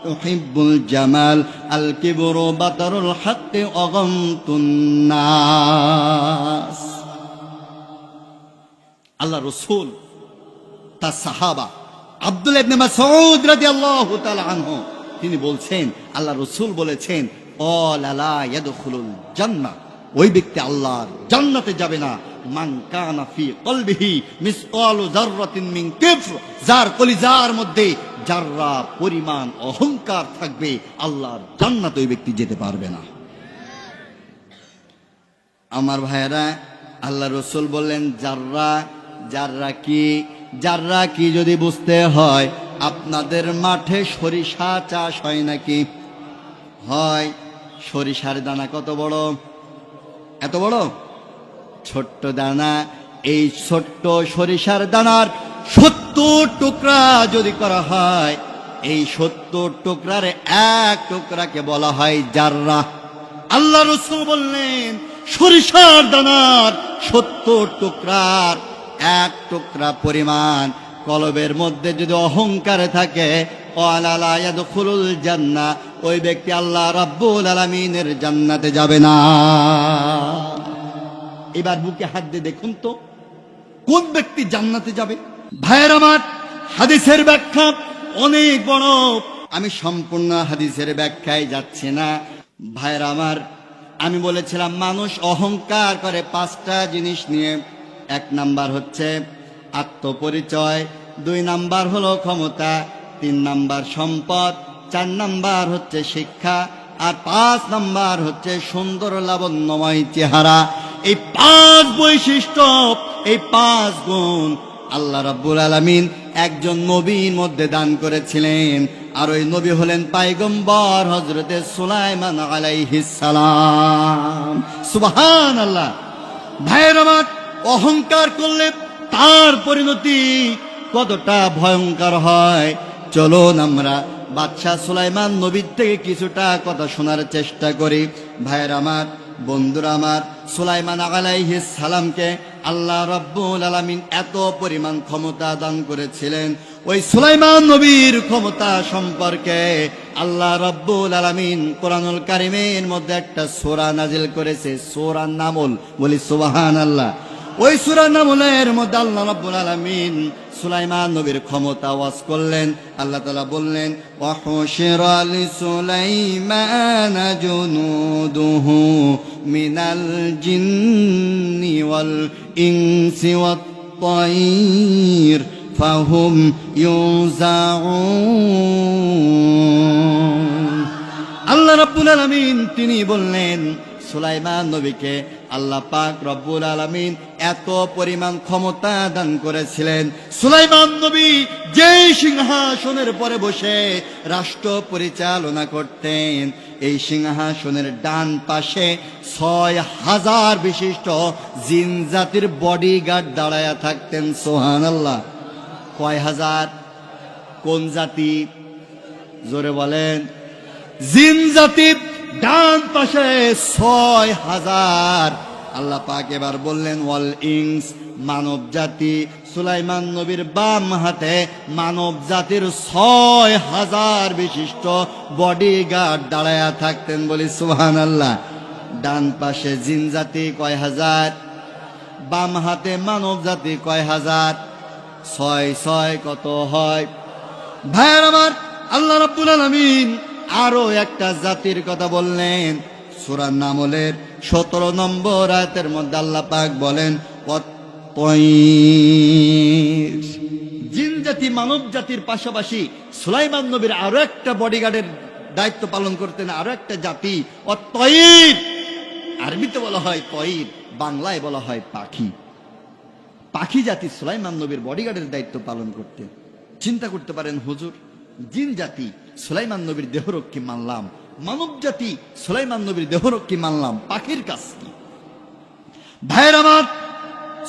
يحب الجمال الكبر بطر الحق وغمط الناس। আল্লাহ রাসূল তার সাহাবা আব্দুল্লাহ ইবনে মাসউদ রাদিয়াল্লাহু তাআলা আনহু তিনি বলছেন, আল্লাহ রাসূল বলেছেন, ক্বালা লা ইয়াদখুলুল জান্নাহ, ওই ব্যক্তি আল্লাহর জান্নাতে যাবে না, মান কানা ফি কলবিহি মিসকালু যাররাতিন মিন কিফর, যার কলিজার মধ্যে যাররা পরিমাণ অহংকার থাকবে, আল্লাহর জান্নাতে ওই ব্যক্তি যেতে পারবে না। আমার ভাইয়েরা, আল্লাহ রাসূল বললেন যাররা, যাররা কি? যাররা কি যদি বুঝতে হয়, আপনাদের মাঠে সরিষা চাষ হয় নাকি? হয়। সরিষার দানা কত বড়? এত বড় ছোট্ট দানা। এই ছোট্ট সরিষার দানার 70 টুকরা যদি করা হয়, এই 70 টুকরার এক টুকরাকে বলা হয় জাররা। আল্লাহ রাসূল বললেন, সরিষার দানার 70 টুকরার এক টুকরা পরিমাণ কলবের মধ্যে যদি অহংকার থাকে, ক্বালা লা ইয়াদখুলুল জান্নাহ, ওই ব্যক্তি আল্লাহ রাব্বুল আলামিনের জান্নাতে যাবে না। এবার বুকে হাত দিয়ে দেখুন তো কোন ব্যক্তি জান্নাতে যাবে? ভাইয়ের আমার, হাদিসের ব্যাখ্যা অনেক বড়, আমি সম্পূর্ণ হাদিসের ব্যাখ্যায় যাচ্ছি না। ভাইয়ের আমার, আমি বলেছিলাম মানুষ অহংকার করে 5টা জিনিস নিয়ে। 1 নাম্বার হচ্ছে আত্মপরিচয়, 2 নাম্বার হলো ক্ষমতা, 3 নাম্বার সম্পদ, 4 নাম্বার হচ্ছে শিক্ষা, আর 5 নাম্বার হচ্ছে সুন্দর লাবণ্যময় চেহারা। এই 5 বৈশিষ্ট্য, এই 5 গুণ আল্লাহ রাব্বুল আলামিন একজন নবীর মধ্যে দান করেছিলেন। আর ওই নবী হলেন পয়গম্বর হযরতে সুলাইমান আলাইহিস সালাম। সুবহানাল্লাহ। ভাইয়ের আমার, অহংকার করলে তার পরিণতি কতটা ভয়ঙ্কর হয়, চলুন আমরা বাদশাহ সুলাইমান নবীর থেকে কিছুটা কথা শোনার চেষ্টা করি। ভাইয়ের আমার, বন্ধুরা আমার, সুলাইমান আলাইহিস সালামকে আল্লাহ রাব্বুল আলামিন এত পরিমাণ ক্ষমতা দান করেছিলেন। ওই সুলাইমান নবীর ক্ষমতা সম্পর্কে আল্লাহ রাব্বুল আলামিন কোরআনুল কারীমের মধ্যে একটা সূরা নাজিল করেছে, সূরা নামল। বলি সুবহানাল্লাহ। ওই সূরা নামলের মধ্যে আল্লাহ রাব্বুল আলামিন সুলাইমান নবীর ক্ষমতা ওয়াজ করলেন। আল্লাহ তাআলা বললেন, ওয়াহুশিরা লিসুলাইমানা জুনুদুহু মিনাল জিন্নি ওয়াল ইনসি ওয়াত তায়র ফাহুম ইউজাউন। আল্লাহ রাব্বুল আলামিন তিনি বললেন সুলাইমান নবীকে আল্লাহ পাক রব্বুল আলামিন এত পরিমাণ ক্ষমতা দান করেছিলেন। সুলাইমান নবী যেই সিংহাসনের পরে বসে রাষ্ট্র পরিচালনা করতেন, এই সিংহাসনের ডান পাশে ৬,০০০ বিশিষ্ট জিন জাতির বডিগার্ড দাঁড়ায়া থাকতেন। সুবহানাল্লাহ। কয় হাজার? কোন জাতি? জোরে বলেন। জিন জাতি। ডান পাশে ৬,০০০। আল্লাহ পাক এবার বললেন ওয়াল ইনস, মানব জাতি। সুলাইমান নবীর বাম হাতে মানব জাতির ৬,০০০ বিশিষ্ট বডিগার্ড দাঁড়ায়া থাকতেন। বলি সুবহানাল্লাহ। ডান পাশে জিন জাতি কয় হাজার, বাম হাতে মানব জাতি কয় হাজার? ৬ কত হয়? ভাইয়ের আমার, আল্লাহ রাব্বুল আলামিন আরো একটা জাতির কথা বললেন। সূরা নামলের ১৭ নম্বর আয়াতের মধ্যে আল্লাহ পাক বলেন, জিন জাতি মানব জাতির পাশাপাশি সুলাইমান নবীর আরো একটা বডিগার্ডের দায়িত্ব পালন করতেন আরো একটা জাতি, অত্তয়ির। আরবিতে বলা হয় তয়ির, বাংলায় বলা হয় পাখি। পাখি জাতি সুলাইমান নবীর বডিগার্ডের দায়িত্ব পালন করতেন। চিন্তা করতে পারেন হুজুর, জিন জাতি সুলাইমান নবীর দেহরক্ষী মানলাম, মানব জাতি সুলাইমান নবীর দেহরক্ষী মানলাম, পাখির কাজ কি? ভাইয়ের আমার,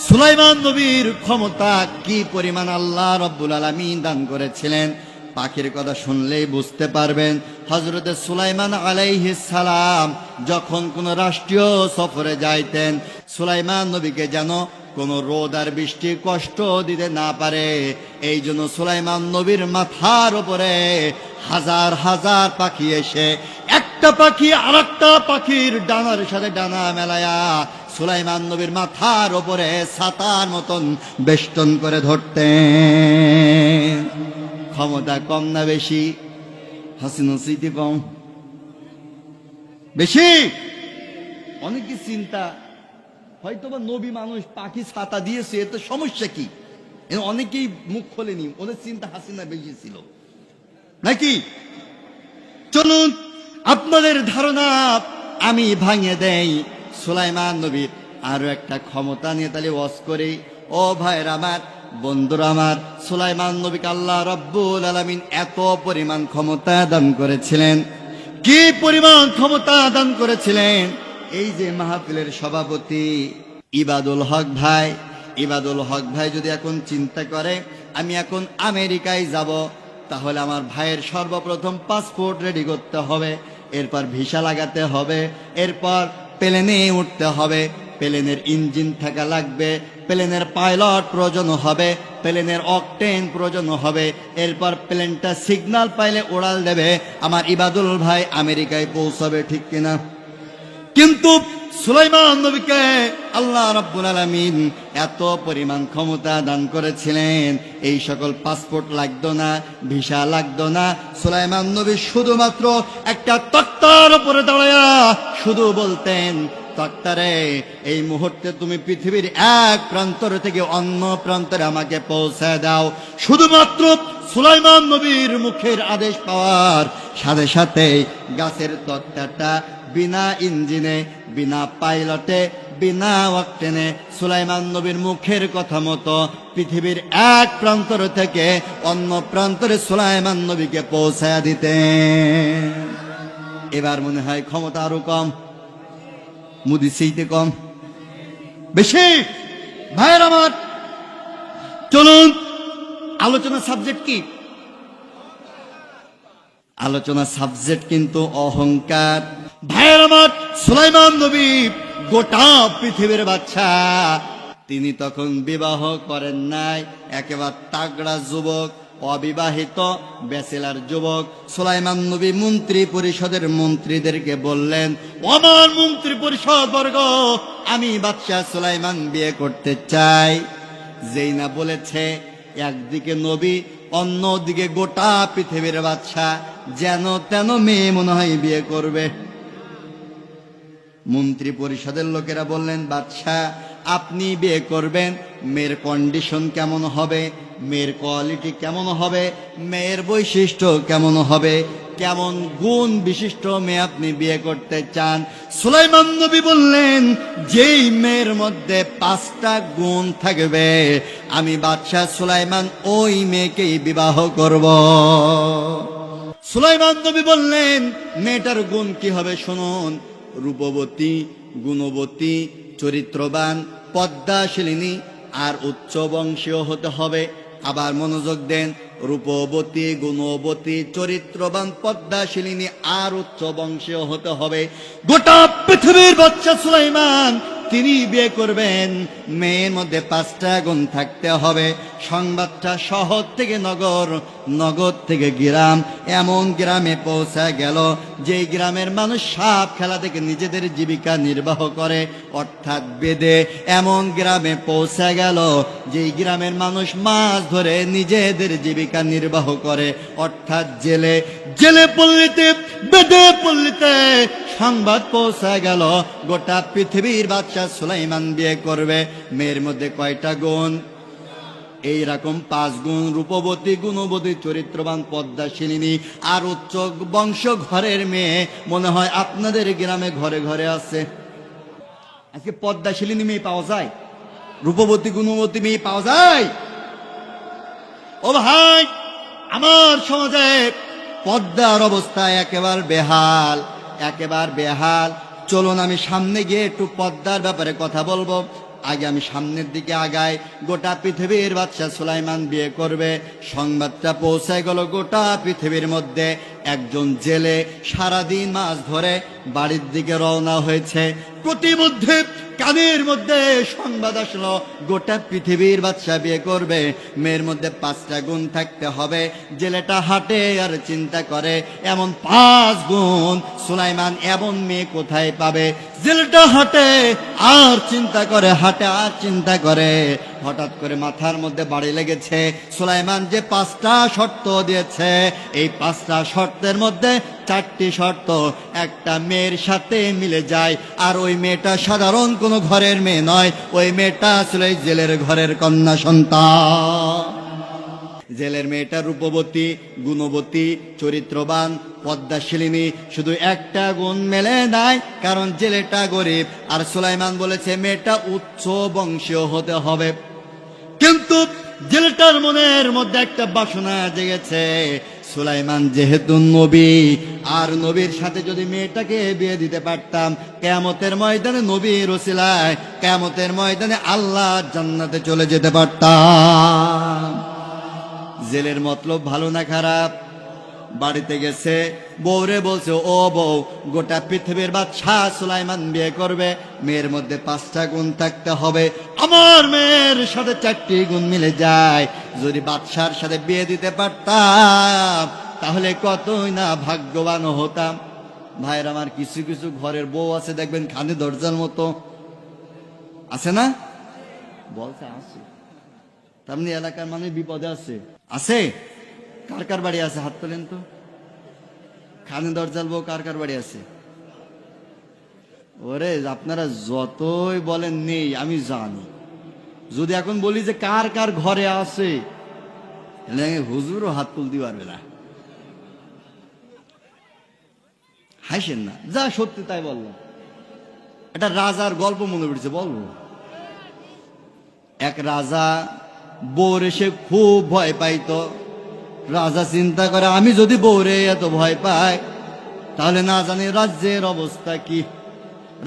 সুলাইমান নবীর ক্ষমতা কি পরিমাণ আল্লাহ রাব্বুল আলামিন দান করেছিলেন, পাখির কথা শুনলেই বুঝতে পারবেন। হযরতে সুলাইমান আলাইহিস সালাম যখন কোন রাষ্ট্রীয় সফরে যাইতেন, সুলাইমান নবীকে যেন কোন রোদ আর বৃষ্টি কষ্ট দিতে না পারে, এই জন্য সুলাইমান নবীর মাথার উপরে হাজার হাজার পাখি এসে একটা পাখি আরেকটা পাখির ডানার সাথে ডানা মেলায়া সুলাইমান নবীর মাথার উপরে ছাতার মতন বেষ্টন করে ধরতেন। ক্ষমতা কম না বেশি? হাসিনা স্মৃতি কম বেশি? অনেকে চিন্তা হয়তোবা নবী মানুষ, পাখি ছাতা দিয়েছে, এতে সমস্যা কি? অনেকেই মুখ খোলেনি, ওদের চিন্তা হাসিনা বেশি ছিল নাকি? চলুন আপনাদের ধারণা আমি ভাঙিয়ে দেই সুলাইমান নবীর আরো একটা ক্ষমতা নিয়ে তাহলে ওয়াজ করি। ও ভাইরা আমার, বন্ধুরা আমার, সুলাইমান নবীকে আল্লাহ রাব্বুল আলামিন এত পরিমাণ ক্ষমতা দান করেছিলেন। কি পরিমাণ ক্ষমতা দান করেছিলেন! এই যে মাহফিলের সভাপতি ইবাদুল হক ভাই, ইবাদুল হক ভাই যদি এখন চিন্তা করে আমি এখন আমেরিকায় যাব, তাহলে আমার ভাইয়ের সর্বপ্রথম পাসপোর্ট রেডি করতে হবে, এরপর ভিসা লাগাতে হবে, এরপর প্লেনে উঠতে হবে, প্লেনের ইঞ্জিন থাকা লাগবে, প্লেনের পাইলট প্রয়োজন হবে, প্লেনের অকটেন প্রয়োজন হবে, এরপর প্লেনটা সিগন্যাল পাইলে উড়াল দেবে, আমার ইবাদুল ভাই আমেরিকায় পৌঁছাবে। ঠিক কিনা? কিন্তু সুলাইমান নবীকে আল্লাহ রাব্বুল আলামিন এত পরিমাণ ক্ষমতা দান করেছিলেন, এই সকল পাসপোর্ট লাগতো না, ভিসা লাগতো না। সুলাইমান নবী শুধুমাত্র একটা তক্তার উপরে দাঁড়ায়া শুধু বলতেন, তক্তারে এই মুহূর্তে তুমি পৃথিবীর এক প্রান্তর থেকে অন্য প্রান্তরে আমাকে পৌঁছে দাও। শুধুমাত্র সুলাইমান নবীর মুখের আদেশ পাওয়ার সাথে সাথে গাছের তক্তাটা বিনা ইঞ্জিনে, বিনা পাইলটে, বিনা অকটেনে সুলাইমান নবীর মুখের কথা মতো পৃথিবীর এক প্রান্তর থেকে অন্য প্রান্তরে সুলাইমান নবীকে পৌঁছায়া দিতেন। এবার মনে হয় ক্ষমতা আরো কম, মুদি সেইতে কম বেশি? ভাইয়ের আমার, চলুন আলোচনা সাবজেক্ট কি? আলোচনা সাবজেক্ট কিন্তু অহংকার। ভাইয়ের আমার, সুলাইমান নবী গোটা পৃথিবীর বাদশা, তিনি তখন বিবাহ করেন নাই, একেবারে তাগড়া যুবক, অবিবাহিত ব্যাচেলার যুবক। সুলাইমান নবী মন্ত্রী পরিষদের মন্ত্রীদেরকে বললেন, আমার মন্ত্রী পরিষদ বর্গ, আমি বাদশাহ সুলাইমান বিয়ে করতে চাই। যেই না বলেছে, একদিকে নবী, অন্যদিকে গোটা পৃথিবীর বাদশা, যেন তেন মেয়ে মনে হয় বিয়ে করবে। মন্ত্রী পরিষদের লোকেরা বললেন, বাদশাহ আপনি বিয়ে করবেন, মেয়ের কন্ডিশন কেমন হবে, মেয়ের কোয়ালিটি কেমন হবে, মেয়ের বৈশিষ্ট্য কেমন হবে, কেমন গুণ বিশিষ্ট মেয়ে আপনি বিয়ে করতে চান? সুলাইমান নবী বললেন, যেই মেয়ের মধ্যে 5টা গুণ থাকবে, আমি বাদশাহ সুলাইমান ওই মেয়েকেই বিবাহ করব। সুলাইমান নবী বললেন, মেয়েটার গুণ কি হবে শুনুন। রূপবতী, গুণবতী, চরিত্রবান, পদ্মাশিলিনী আর উচ্চ বংশীয় হতে হবে। আবার মনোযোগ দেন, রূপবতী, গুণবতী, চরিত্রবান, পদ্মাশিলিনী আর উচ্চ বংশীয় হতে হবে। গোটা পৃথিবীর বাচ্চা সুলাইমান তিনি বিয়ে করবেন, মেয়ের মধ্যে 5টা গুণ থাকতে হবে। সংবাদটা শহর থেকে নগর, নগর থেকে গ্রাম, এমন গ্রামে পৌঁছা গেল যেই গ্রামের মানুষ সাপ খেলা থেকে নিজেদের জীবিকা নির্বাহ করে, অর্থাৎ বেদে। এমন গ্রামে পৌঁছা গেল যেই গ্রামের মানুষ মাছ ধরে নিজেদের জীবিকা নির্বাহ করে, অর্থাৎ জেলে। জেলে পল্লীতে, বেদে পল্লীতে সংবাদ পৌঁছা গেল গোটা পৃথিবীর বাদশা সুলাইমান বিয়ে করবে। মেয়ের মধ্যে কয়টা গুণ? এইরকম 5 গুণ, রূপবতী, গুণবতী, চরিত্রবান, পদ্মাশিলিনী আর উচ্চ বংশ ঘরের মেয়ে মনে হয় আপনাদের গ্রামে ঘরে ঘরে আছে। আজকে পদ্মাশিলিনী মেয়ে পাওয়া যায়? রূপবতী, গুণবতী মেয়ে পাওয়া যায়? ও ভাই, আমার সমাজে পদ্মার অবস্থা একেবারে বেহাল, একেবারে বেহাল। চলুন আমি সামনে গিয়ে একটু পদ্মার ব্যাপারে কথা বলবো। আগে আমি সামনের দিকে আগাই। গোটা পৃথিবীর বাদশা সুলাইমান বিয়ে করবে, সংবাদটা পৌঁছায় গেল গোটা পৃথিবীর মধ্যে। একজন জেলে সারাদিন মাছ ধরে বাড়ির দিকে রওনা হয়েছে। প্রতিমধ্যে কানের মধ্যে সংবাদ আসলো গোটা পৃথিবীর বাদশা বিয়ে করবে, মেয়ের মধ্যে 5টা গুণ থাকতে হবে। জেলেটা হাঁটে আর চিন্তা করে, এমন 5 গুণ সুলাইমান এমন মেয়ে কোথায় পাবে? জেলেটা হাঁটে আর চিন্তা করে, হাঁটে আর চিন্তা করে। হঠাৎ করে মাথার মধ্যে বাড়ি লেগেছে, সুলাইমান যে 5টা শর্ত দিয়েছে, এই 5টা শর্তের মধ্যে 4টি শর্ত একটা মেয়ের সাথে মিলে যায়। আর ওই মেয়েটা সাধারণ কোনো ঘরের মেয়ে নয়, ওই মেয়েটা আসলে জেলের ঘরের কন্যা সন্তান। জেলের মেয়েটা রূপবতী, গুণবতী, চরিত্রবান, পদ্মাশিলিনী। শুধু একটা গুণ মেলে নাই, কারণ জেলেটা গরিব। আর সুলাইমান বলেছে মেয়েটা উচ্চ বংশীয় হতে হবে। কিন্তু জেলেটার মনের মধ্যে একটা বাসনা জেগেছে, সুলাইমান যেহেতু নবী, আর নবীর সাথে যদি মেয়েটাকে বিয়ে দিতে পারতাম, কিয়ামতের ময়দানে নবীর ওসিলায় কিয়ামতের ময়দানে আল্লাহ জান্নাতে চলে যেতে পারতাম। জেলের মতলব ভালো না খারাপ? বাড়িতে গেছে, বউরে বলছে, ও বউ, গোটা পৃথিবীর বাদশা সুলাইমান বিয়ে করবে, মেয়ের মধ্যে 5টা গুণ থাকতে হবে। আমার মেয়ের সাথে 4টি গুণ মিলে যায়। যদি বাদশার সাথে বিয়ে দিতে পারতাম তাহলে কতই না ভাগ্যবান হতাম। ভাইয়ের আমার, কিছু কিছু ঘরের বউ আছে দেখবেন খানে দরজার মতো, আছে না? বলছে আছে। তেমনি এলাকার মানুষ বিপদে আছে, আছে? কার কার বাড়ি আছে হাত তোলেন তো। খানে দরজাল বউ কার কার বাড়ি আছে? ওরে আপনারা যতই বলেন নেই, আমি জানি। যদি এখন বলি যে কার কার ঘরে আছে, হুজুরও হাত তুলতে পারবে না। হাসেন না, যা সত্যি তাই বললাম। একটা রাজার গল্প মনে পড়ছে, বলবো। এক রাজা বউর এসে খুব ভয় পাইতো। রাজা চিন্তা করে, আমি যদি বউরে এত ভয় পাই তাহলে না জানি রাজ্যের অবস্থা কি।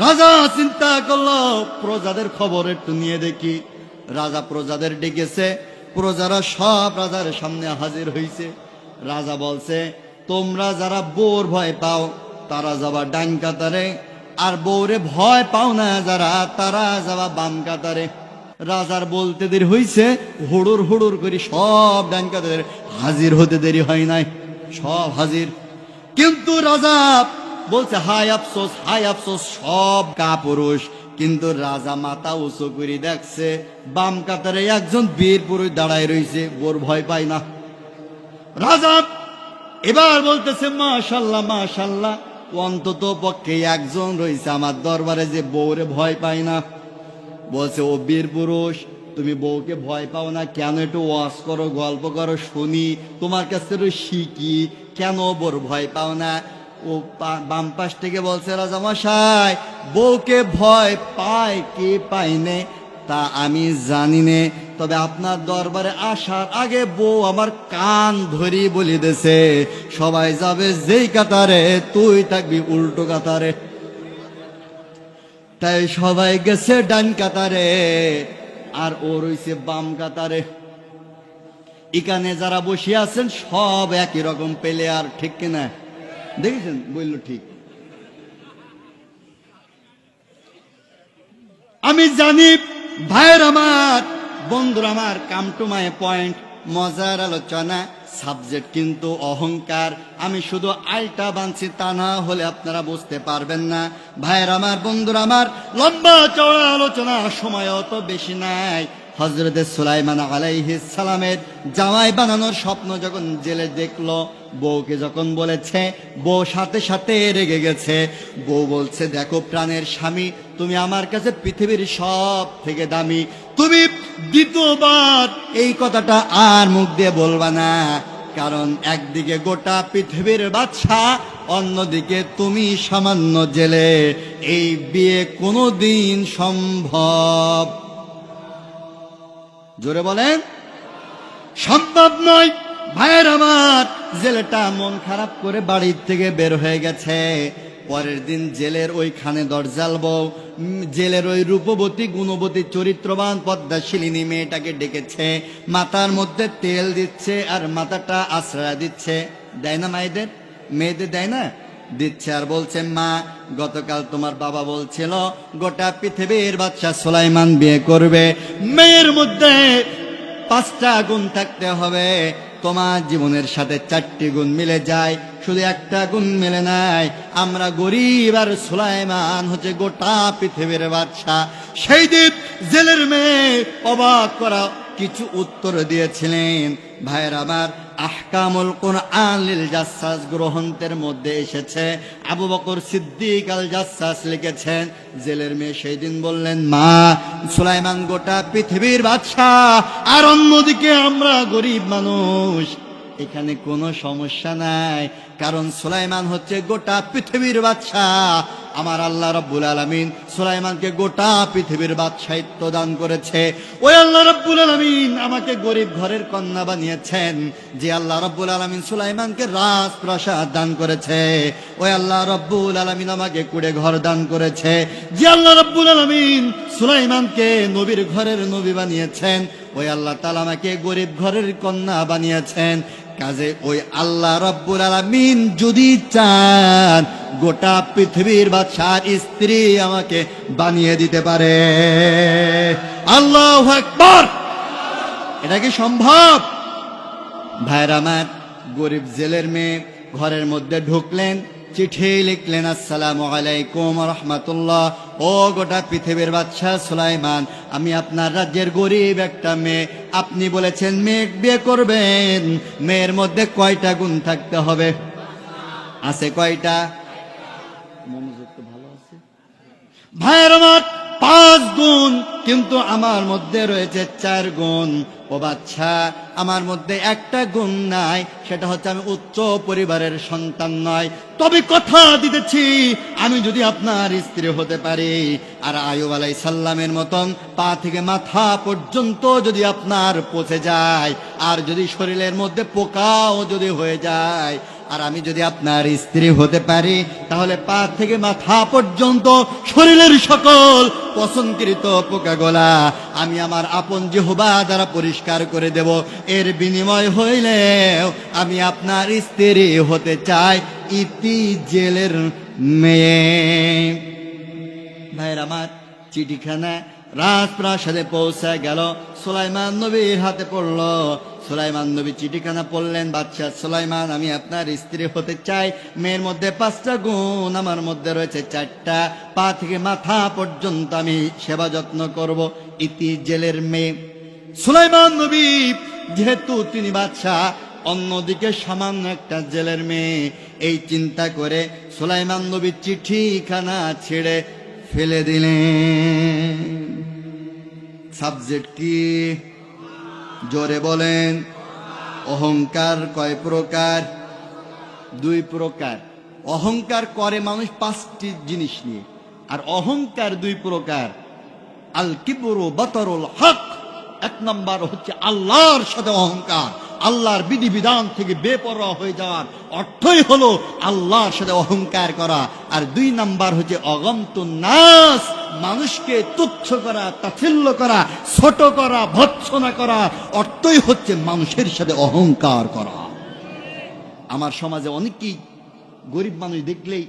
রাজা চিন্তা করলো, প্রজাদের খবর একটু নিয়ে দেখি। রাজা প্রজাদের ডেকেছে, প্রজারা সব রাজার সামনে হাজির হইছে। রাজা বলছে, তোমরা যারা বউর ভয় পাও তারা যাবা ডান কাতারে, আর বউরে ভয় পাও না যারা তারা যাবা বাম কাতারে। রাজার বলতে দেরি হইছে, হুড়ুর হুড়ুর করে সব ডান কাতারে হাজির হতে দেরি হয় নাই, সব হাজির। কিন্তু রাজা বলছে হায় আফসোস, হায় আফসোস, সব কাপুরুষ। কিন্তু রাজা মাথা উঁচু করে দেখছে বাম কাতারে একজন বীর পুরুষ দাঁড়ায় রয়েছে, বোর ভয় পায় না। রাজা এবার বলতেছে মাশাল্লাহ মাশাল্লাহ, অন্তত পক্ষে একজন রয়েছে আমার দরবারে যে বউরে ভয় পায় না। বলছে ও বীর পুরুষ, তুমি বউকে ভয় পাও না কেন? একটু ওয়াজ করো, গল্প করো, শুনি, তোমার কাছে একটু শিখি, কেন বোর ভয় পাও না? ও বাম পাশ থেকে বলছে রাজা মশাই, বউকে ভয় পায় কে পাইনে তা আমি জানি নে, তবে আপনার দরবারে আসার আগে বউ আমার কান ধরি বলি দেছে সবাই যাবে যেই কাতারে, তুই থাকবি উল্টো কাতারে। তাই সবাই গেছে ডান কাতারে, আর ও রইছে বাম কাতারে। এখানে যারা বসে আছেন সব একই রকম প্লেয়ার, ঠিক কিনা? দেখেছেন? বলল ঠিক। আমি জানি ভাইয়ের আমার, বন্ধুরা আমার, কাম টু মাই পয়েন্ট, মজার আলোচনা, সাবজেক্ট কিন্তু অহংকার। আমি শুধু আলটা বানছি, তা না হলে আপনারা বুঝতে পারবেন না। ভাইয়ের আমার, বন্ধুরা আমার, লম্বা চওড়া আলোচনা, সময় অত বেশি নাই। হযরতে সুলাইমান আলাইহিস সালামের জামাই বানানোর স্বপ্ন যখন জেলে দেখলো, বউকে যখন বলেছে, বউ সাথে সাথে রেগে গেছে। বউ বলছে দেখো প্রাণের স্বামী, তুমি আমার কাছে পৃথিবীর সব থেকে দামি, তুমি দ্বিতীয়বার এই কথাটা আর মুখ দিয়ে বলবা না, কারণ একদিকে গোটা পৃথিবীর বাদশা, অন্যদিকে তুমি সামান্য জেলে, এই বিয়ে কোনোদিন সম্ভব, জোরে বলেন, সম্ভব নয়। ভাইয়ের আমার, জেলেটা মন খারাপ করে বাড়ির থেকে বের হয়ে গেছে। পরের দিন জেলের ওইখানে দরজাল বউ জেলের ওই রূপবতী গুণবতী চরিত্রবান পদ্মাশিলিনী মেয়েটাকে ডেকেছে, মাথার মধ্যে তেল দিচ্ছে আর মাথাটা আশ্রয় দিচ্ছে। দেয় না মায়েদের, মেয়েদের দেয় না? দিচ্ছে, আর বলছে মা, গতকাল তোমার বাবা বলছিল গোটা পৃথিবীর বাদশা সুলাইমান বিয়ে করবে, মেয়ের মধ্যে 5টা গুণ থাকতে হবে, তোমার জীবনের সাথে 4টি গুণ মিলে যায়, শুধু একটা গুণ মেলে নাই, আমরা গরিব আর সুলাইমান হচ্ছে গোটা পৃথিবীর বাদশা। সেই দিন জেলের মেয়ে অবাক করা কিছু উত্তর দিয়েছিলেন। ভাইয়ের আমার, আহকামুল কুরআন লিল জাসসাস গ্রন্থের মধ্যে এসেছে, আবু বকর সিদ্দিক আল জাসসাস লিখেছেন, জেলের মেয়ে সেই দিন বললেন মা, সুলাইমান গোটা পৃথিবীর বাদশা, আর অন্যদিকে আমরা গরিব মানুষ, এখানে কোনো সমস্যা নাই, কারণ সুলাইমান হচ্ছে গোটা পৃথিবীর বাদশা। আমার আল্লাহ রাব্বুল আলামিন সুলাইমানকে গোটা পৃথিবীর বাদশাহিত্ব দান করেছে। ওই আল্লাহ রাব্বুল আলামিন আমাকে গরিব ঘরের কন্যা বানিয়েছেন, যে আল্লাহ রাব্বুল আলামিন সুলাইমানকে রাজপ্রাসাদ দান করেছে। ওই আল্লাহ রাব্বুল আলামিন আমাকে কুড়ে ঘর দান করেছে। যে আল্লাহ রাব্বুল আলামিন সুলাইমানকে নবীর ঘরের নবী বানিয়েছেন, ওই আল্লাহ তাআলা আমাকে গরিব ঘরের কন্যা বানিয়েছেন। কাজে ওই আল্লাহ রাব্বুল আলামিন যদি চান, গোটা পৃথিবীর বাদশার স্ত্রী আমাকে বানিয়ে দিতে পারে। আল্লাহু আকবার! এটা কি সম্ভব? ভাইরা আমার, গরিব জেলের মেয়ে ঘরের মধ্যে ঢুকলেন, চিঠি লিখলেন, আসসালামু আলাইকুম রাহমাতুল্লাহ, ও গোটা পৃথিবীর বাদশা সুলাইমান, আমি আপনার রাজ্যের গরিব একটা মেয়ে, আপনি বলেছেন মেয়ে বিয়ে করবেন, মেয়ের মধ্যে কয়টা গুণ থাকতে হবে? আছে কয়টা? মনোযোগ তো ভালো আছে ভাইয়ের আমার, 5 গুণ, কিন্তু আমার মধ্যে রয়েছে 4 গুণ। ও বাচ্চা, আমার মধ্যে একটা গুণ নাই, সেটা হচ্ছে আমি উচ্চ পরিবারের সন্তান নয়, তবে কথা দিতেছি, আমি যদি আপনার স্ত্রী হতে পারি, আর আইয়ুব আলাইহিস সালামের মতন পা থেকে মাথা পর্যন্ত যদি আপনার পচে যায়, আর যদি শরীরের মধ্যে পোকাও যদি হয়ে যায়, আর আমি যদি আপনার স্ত্রী হতে পারি, তাহলে পা থেকে মাথা পর্যন্ত শরীরের সকল পছন্দকৃত পোকাগুলা আমি আমার আপন জিহ্বা দ্বারা পরিষ্কার করে দেব। এর বিনিময় হইলেও আমি আপনার স্ত্রী হতে চাই, ইতি জেলের মেয়ে। ভাইয়ের আমার, চিঠিখানা রাজপ্রাসাদে পৌঁছে গেল, সুলাইমান নবীর হাতে পড়ল। সুলাইমান নবী চিঠিখানা পড়লেন, বাদশাহ সুলাইমান, আমি আপনার স্ত্রী হতে চাই। মেয়ের মধ্যে 5টা গুণ, আমার মধ্যে রয়েছে 4টা। পা থেকে মাথা পর্যন্ত আমি সেবা যত্ন করব। ইতি জেলের মেয়ে। সুলাইমান নবী যেহেতু তিনি বাদশাহ, অন্যদিকে সামান্য একটা জেলের মেয়ে, এই চিন্তা করে সুলাইমান নবী চিঠিখানা ছেড়ে ফেলে দিলেন। সাবজেক্ট কি? জোরে বলেন। অহংকার কয় প্রকার? 2 প্রকার। অহংকার করে মানুষ 5টি জিনিস নিয়ে, আর অহংকার 2 প্রকার। আল কিবরু বাতরুল হক। 1 নম্বর হচ্ছে আল্লাহর সাথে অহংকার, আল্লাহর বিধিবিধান থেকে বেপরোয়া হয়ে যাওয়ার অর্থই হলো আল্লাহর সাথে অহংকার করা। আর 2 নাম্বার হচ্ছে অগমতুন নাস, মানুষকে তুচ্ছ করা, তাচ্ছিল্য করা, ছোট করা, ভৎসনা করা, অর্থই হচ্ছে মানুষের সাথে অহংকার করা। আমার সমাজে অনেকেই গরিব মানুষ দেখলেই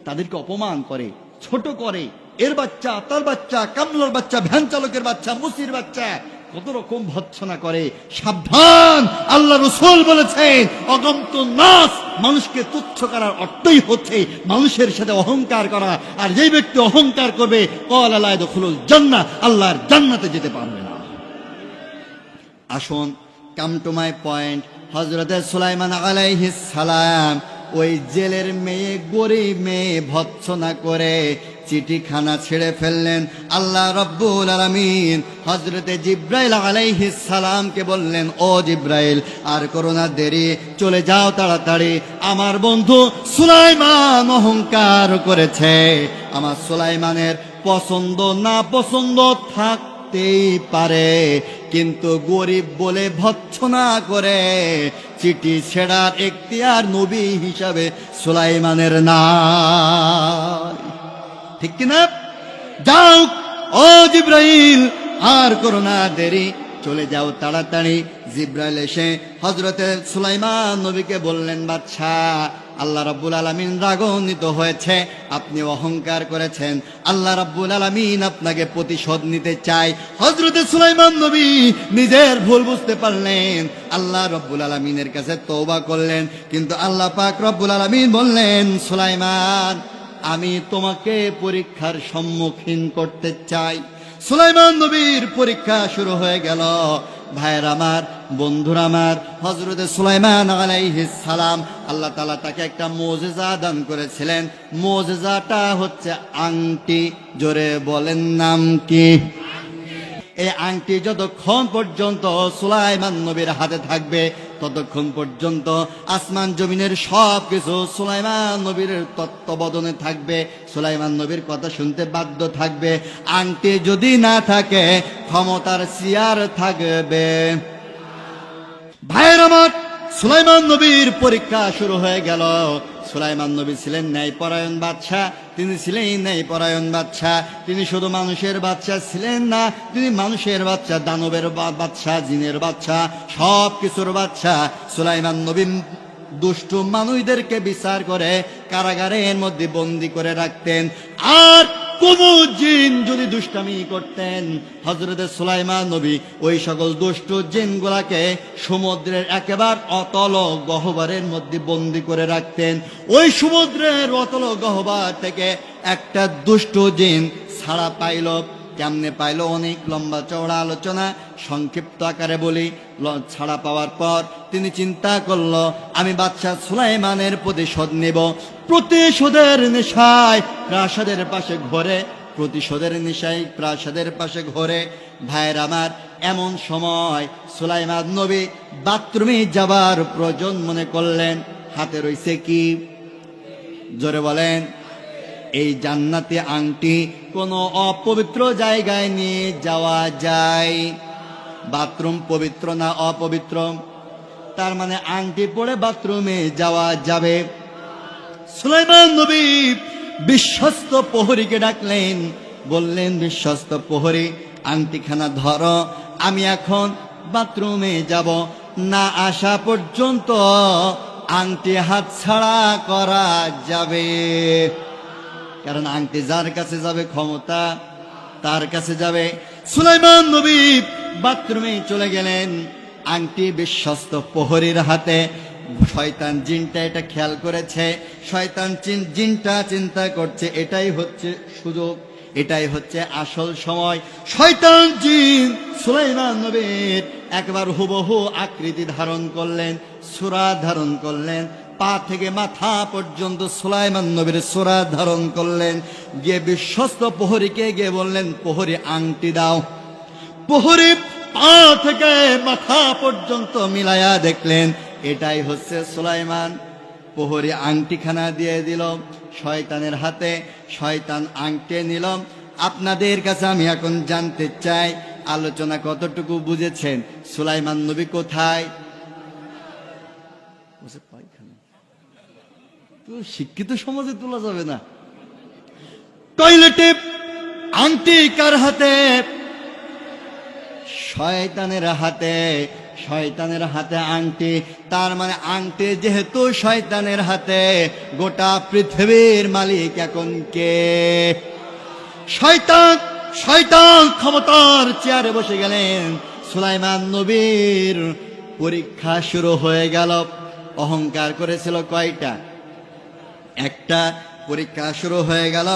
তাদেরকে অপমান করে, ছোট করে। এর বাচ্চা, তার বাচ্চা, কামলার বাচ্চা, ভ্যান চালকের বাচ্চা, মুসির বাচ্চা, কত রকম ভৎসনা করে। সাবধান, আল্লাহ রাসূল বলেছেন অগমতুন নাস, মানুষকে তুচ্ছ করার অর্থই হচ্ছে মানুষের সাথে অহংকার করা। আর যেই ব্যক্তি অহংকার করবে, ক্বালা লা ইয়াদখুলুল জান্নাহ, আল্লাহর জান্নাতে যেতে পারবে না। আসুন, কাম টু মাই পয়েন্ট। হযরত সুলাইমান আলাইহিস সালাম ওই জেলের মেয়ে, গরিব মেয়ে ভৎসনা করে চিঠিখানা ছেড়ে ফেললেন। আল্লাহ রাব্বুল আলামিন হযরতে জিব্রাইল আলাইহিস সালামকে বললেন, ও জিব্রাইল, আর করো না দেরি, চলে যাও তাড়াতাড়ি। আমার বন্ধু সুলাইমান অহংকার করেছে। আমার সুলাইমানের পছন্দ না পছন্দ থাকতেই পারে, কিন্তু গরিব বলে ভৎসনা করে চিঠি ছেড়ার এখতিয়ার নবী হিসাবে সুলাইমানের নাই। ঠিক কিনা? যাও ও জিব্রাইল, আর করো না দেরি, চলে যাও তাড়াতাড়ি। জিব্রাইল এসে হযরতে সুলাইমান নবীকে বললেন, বাদশাহ, আল্লাহ রাব্বুল আলামিন রাগান্বিত হয়েছে, আপনি অহংকার করেছেন, আল্লাহ রাব্বুল আলামিন আপনাকে প্রতিশোধ নিতে চায়। হযরতে সুলাইমান নবী নিজের ভুল বুঝতে পারলেন, আল্লাহ রাব্বুল আলামিনের কাছে তওবা করলেন। কিন্তু আল্লাহ পাক রাব্বুল আলামিন বললেন, সুলাইমান, আমি তোমাকে পরীক্ষার সম্মুখীন করতে চাই। সুলাইমান নবীর পরীক্ষা শুরু হয়ে গেল। ভাইয়ের আমার, বন্ধুরা আমার, হযরতে সুলাইমান আলাইহিস সালাম, আল্লাহ তাআলা তাকে একটা মুজিজা দান করেছিলেন। মুজিজাটা হচ্ছে আংটি। জোরে বলেন, নাম কি? এই আংটি যতক্ষণ পর্যন্ত সুলাইমান নবীর হাতে থাকবে, ততক্ষণ পর্যন্ত আসমান জমিনের সব কিছু সুলাইমান নবীর তত্ত্বাবধানে থাকবে, সুলাইমান নবীর কথা শুনতে বাধ্য থাকবে। আংটি যদি না থাকে, ক্ষমতার চেয়ার থাকবে। ভাইয়ের আমার, সুলাইমান নবীর পরীক্ষা শুরু হয়ে গেল। সুলাইমান নবী ছিলেন ন্যায়পরায়ণ বাদশাহ। তিনি ছিলেন ন্যায়পরায়ণ বাদশাহ। তিনি শুধু মানুষের বাদশাহ ছিলেন না, তিনি মানুষের বাদশাহ, দানবের বাদশাহ, জিনের বাদশাহ, সব কিছুর বাদশাহ। সুলাইমান নবী দুষ্টু মানুষদেরকে বিচার করে কারাগারের মধ্যে বন্দী করে রাখতেন। আর কোন জিন যদি দুষ্টামি করতেন, হযরতে সুলাইমান নবী ওই সকল দুষ্ট জিনগুলাকে সমুদ্রের একেবারে অতল গহ্বরের মধ্যে বন্দী করে রাখতেন। ওই সমুদ্রের অতল গহ্বর থেকে একটা দুষ্ট জিন ছাড়া পাইল। কেমনে পাইল? অনেক লম্বা চওড়া আলোচনা, সংক্ষিপ্ত আকারে বলি। ছাড়া পাওয়ার পর তিনি চিন্তা করল, আমি বাদশাহ সুলাইমানের প্রতিশোধ নেব। প্রতিশোধের নেশায় প্রাসাদের পাশে ঘোরে, প্রতিশোধের নেশায় প্রাসাদের পাশে ঘোরে। ভাইয়ের আমার, এমন সময় সুলাইমান নবী বাথরুমে যাবার প্রয়োজন মনে করলেন। হাতে রইছে কি? জোরে বলেন। এই জান্নাতি আংটি কোনো অপবিত্র জায়গায় নিয়ে যাওয়া যায়? বাথরুম পবিত্র না অপবিত্র? তার মানে আংটি পরে বাথরুমে যাওয়া যাবে। সুলাইমান নবী বিশ্বস্ত প্রহরীকে ডাকলেন, বললেন, বিশ্বস্ত প্রহরী, আংটিখানা ধরো, আমি এখন বাথরুমে যাব, না আসা পর্যন্ত আংটি হাত ছাড়া করা যাবে, কারণ আংটি যার কাছে যাবে ক্ষমতা তার কাছে যাবে। সুলাইমান নবী বাথরুমে চলে গেলেন, আংটি বিশ্বস্ত প্রহরীর হাতে। শয়তান জিনটা এটা খেয়াল করেছে, শয়তান জিনটা চিন্তা করছে এটাই হচ্ছে সুযোগ, এটাই হচ্ছে আসল সময়। শয়তান জিন সুলাইমান নবীর একবার হুবহু আকৃতি ধারণ করলেন, সূরা ধারণ করলেন, পা থেকে মাথা পর্যন্ত সুলাইমান নবীর সূরা ধারণ করলেন। গিয়ে বিশ্বস্ত প্রহরীকে গিয়ে বললেন, প্রহরী আংটি দাও। প্রহরী পা থেকে মাথা পর্যন্ত মিলায়া দেখলেন এটাই হচ্ছে সুলাইমান। প্রহরী আংটিখানা দিয়ে দিল শয়তানের হাতে, শয়তান আংটি নিল। আপনাদের কাছে আমি এখন জানতে চাই, আলোচনা কতটুকু বুঝেছেন? সুলাইমান নবী কোথায়? শিক্ষিত সমাজে তোলা যাবে না। টয়লেটে। আংটি কার হাতে? শয়তানের হাতে। শয়তানের হাতে আংটি, তার মানে আংটি যেহেতু শয়তানের হাতে, গোটা পৃথিবীর মালিক এখন কে? শয়তান। শয়তান ক্ষমতার চেয়ারে বসে গেলেন। সুলাইমান নবীর পরীক্ষা শুরু হয়ে গেল। অহংকার করেছিল কয়টা? একটা। পরীক্ষা শুরু হয়ে গেল।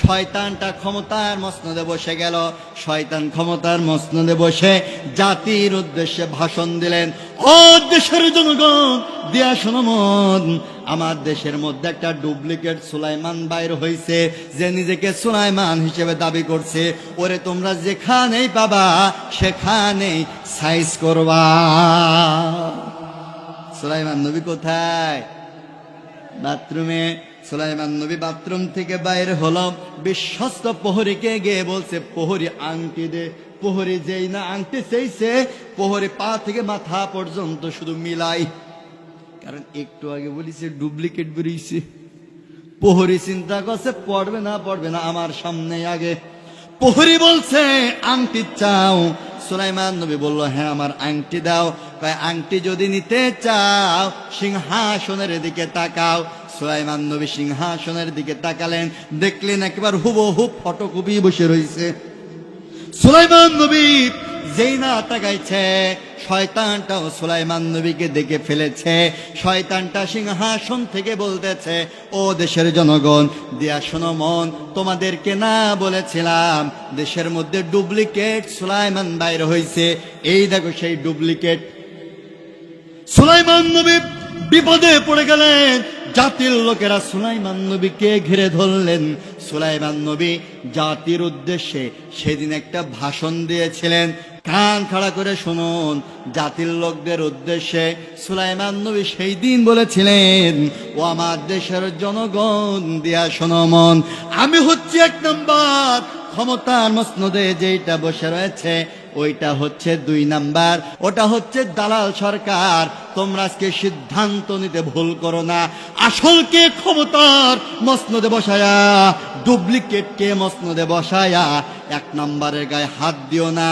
শয়তানটা ক্ষমতার মসনদে বসে গেল। শয়তান ক্ষমতার মসনদে বসে জাতির উদ্দেশ্যে ভাষণ দিলেন। ও দেশের জনগণ, দিয়া শোনো মন, আমার দেশের মধ্যে একটা ডুপ্লিকেট সুলাইমান বাইর হয়েছে, যে নিজেকে সুলাইমান হিসেবে দাবি করছে। ওরে তোমরা যেখানেই পাবা সেখানেই সাইজ করবা। সুলাইমান নবী কোথায়? বাথরুমে। সুলাইমান নবী বাথরুম থেকে বাইরে হলো, বিশ্বস্ত প্রহরীকে গিয়ে বলছে, প্রহরী আংটি দে। প্রহরী যেই না আংটি চাইছে, প্রহরী পা থেকে মাথা পর্যন্ত শুধু মিলাই। কারণ একটু আগে বলিছে ডুপ্লিকেট বেরিয়েছে। প্রহরী চিন্তা করছে পড়বে না পড়বে না, আমার সামনে আগে। প্রহরী বলছে আংটি চাও? সুলাইমান নবী বলল, হ্যাঁ আমার আংটি দাও। কয় আংটি যদি নিতে চাও সিংহাসনের দিকে তাকাও। সুলাইমান নবী সিংহাসনের দিকে তাকালেন, দেখলেন একবার হুবহু ফটোকপি বসে রয়েছে। সুলাইমান নবী যেই না তাকাইছে, শয়তানটাও সুলাইমান নবীকে দেখে ফেলেছে। শয়তানটা সিংহাসন থেকে বলতেছে, ও দেশের জনগণ, দিয়া শোনো মন, তোমাদেরকে না বলেছিলাম দেশের মধ্যে ডুপ্লিকেট সুলাইমান বাইর হয়েছে? এই দেখো সেই ডুপ্লিকেট। সুলাইমান নবী বিপদে পড়ে গেলেন। জাতির লোকেরা সুলাইমান নবীকে ঘিরে ধরলেন। সুলাইমান নবী জাতির উদ্দেশ্যে সেদিন একটা ভাষণ দিয়েছিলেন, কান খাড়া করে শুনুন। জাতির লোকদের উদ্দেশ্যে সুলাইমান নবী সেই দিন বলেছিলেন, ও আমার দেশের জনগণ, দিয়া শোনো মন, আমি হচ্ছে এক নাম্বার ক্ষমতার মসনদে যেটা বসে রয়েছে, ওইটা হচ্ছে 2 নাম্বার, ওটা হচ্ছে দালাল সরকার। তোমরা আজকে সিদ্ধান্ত নিতে ভুল করো না। আসলকে ক্ষমতার মসনদে বসায়া, ডুপ্লিকেটকে মসনদে বসায়া 1 নাম্বারের গায়ে হাত দিও না।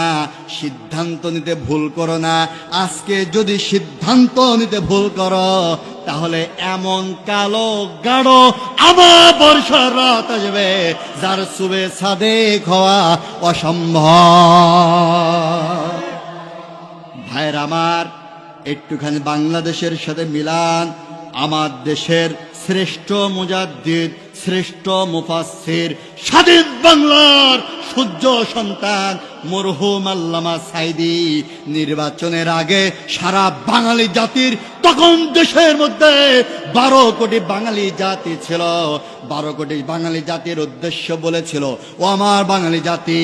সিদ্ধান্ত নিতে ভুল করো না। আজকে যদি সিদ্ধান্ত নিতে ভুল করো, তাহলে এমন কালো গাঢ় আমার বর্ষার রাত আসবে, যার সুবে সাদেক হওয়া অসম্ভব। ভাইরা আমার, একটুখানি বাংলাদেশের সাথে মিলান। আমার দেশের শ্রেষ্ঠ মুজাদ্দিদ, শ্রেষ্ঠ মুফাসসির, স্বাধীন বাংলার সূর্য সন্তান মরহুম আল্লামা সাঈদী নির্বাচনের আগে সারা বাঙালি জাতির, তখন দেশের মধ্যে 12 কোটি বাঙালি জাতি ছিল, 12 কোটি বাঙালি জাতির উদ্দেশ্য বলেছিল, ও আমার বাঙালি জাতি,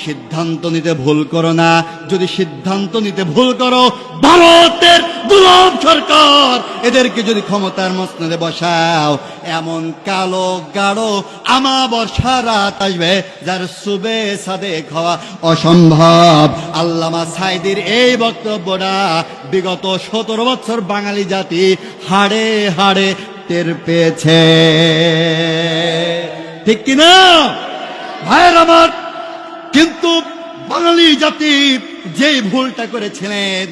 সিদ্ধান্ত নিতে ভুল করো না। যদি সিদ্ধান্ত নিতে ভুল করো, ভারতের গোলাম সরকার এদেরকে যদি ক্ষমতার মসনদে বসাও, এমন কালো গাঢ় আমাবস্যা রাত আসবে, যার সুবে সাদেক হওয়া অসম্ভব। আল্লামা সাঈদীর এই বক্তব্যটা বিগত 17 বছর বাঙালি জাতি হাড়ে হাড়ে টের পেয়েছে, ঠিক কিনা ভাইয়ের আমার? কিন্তু বাঙালি জাতি যেই ভুলটা করেছিলেন,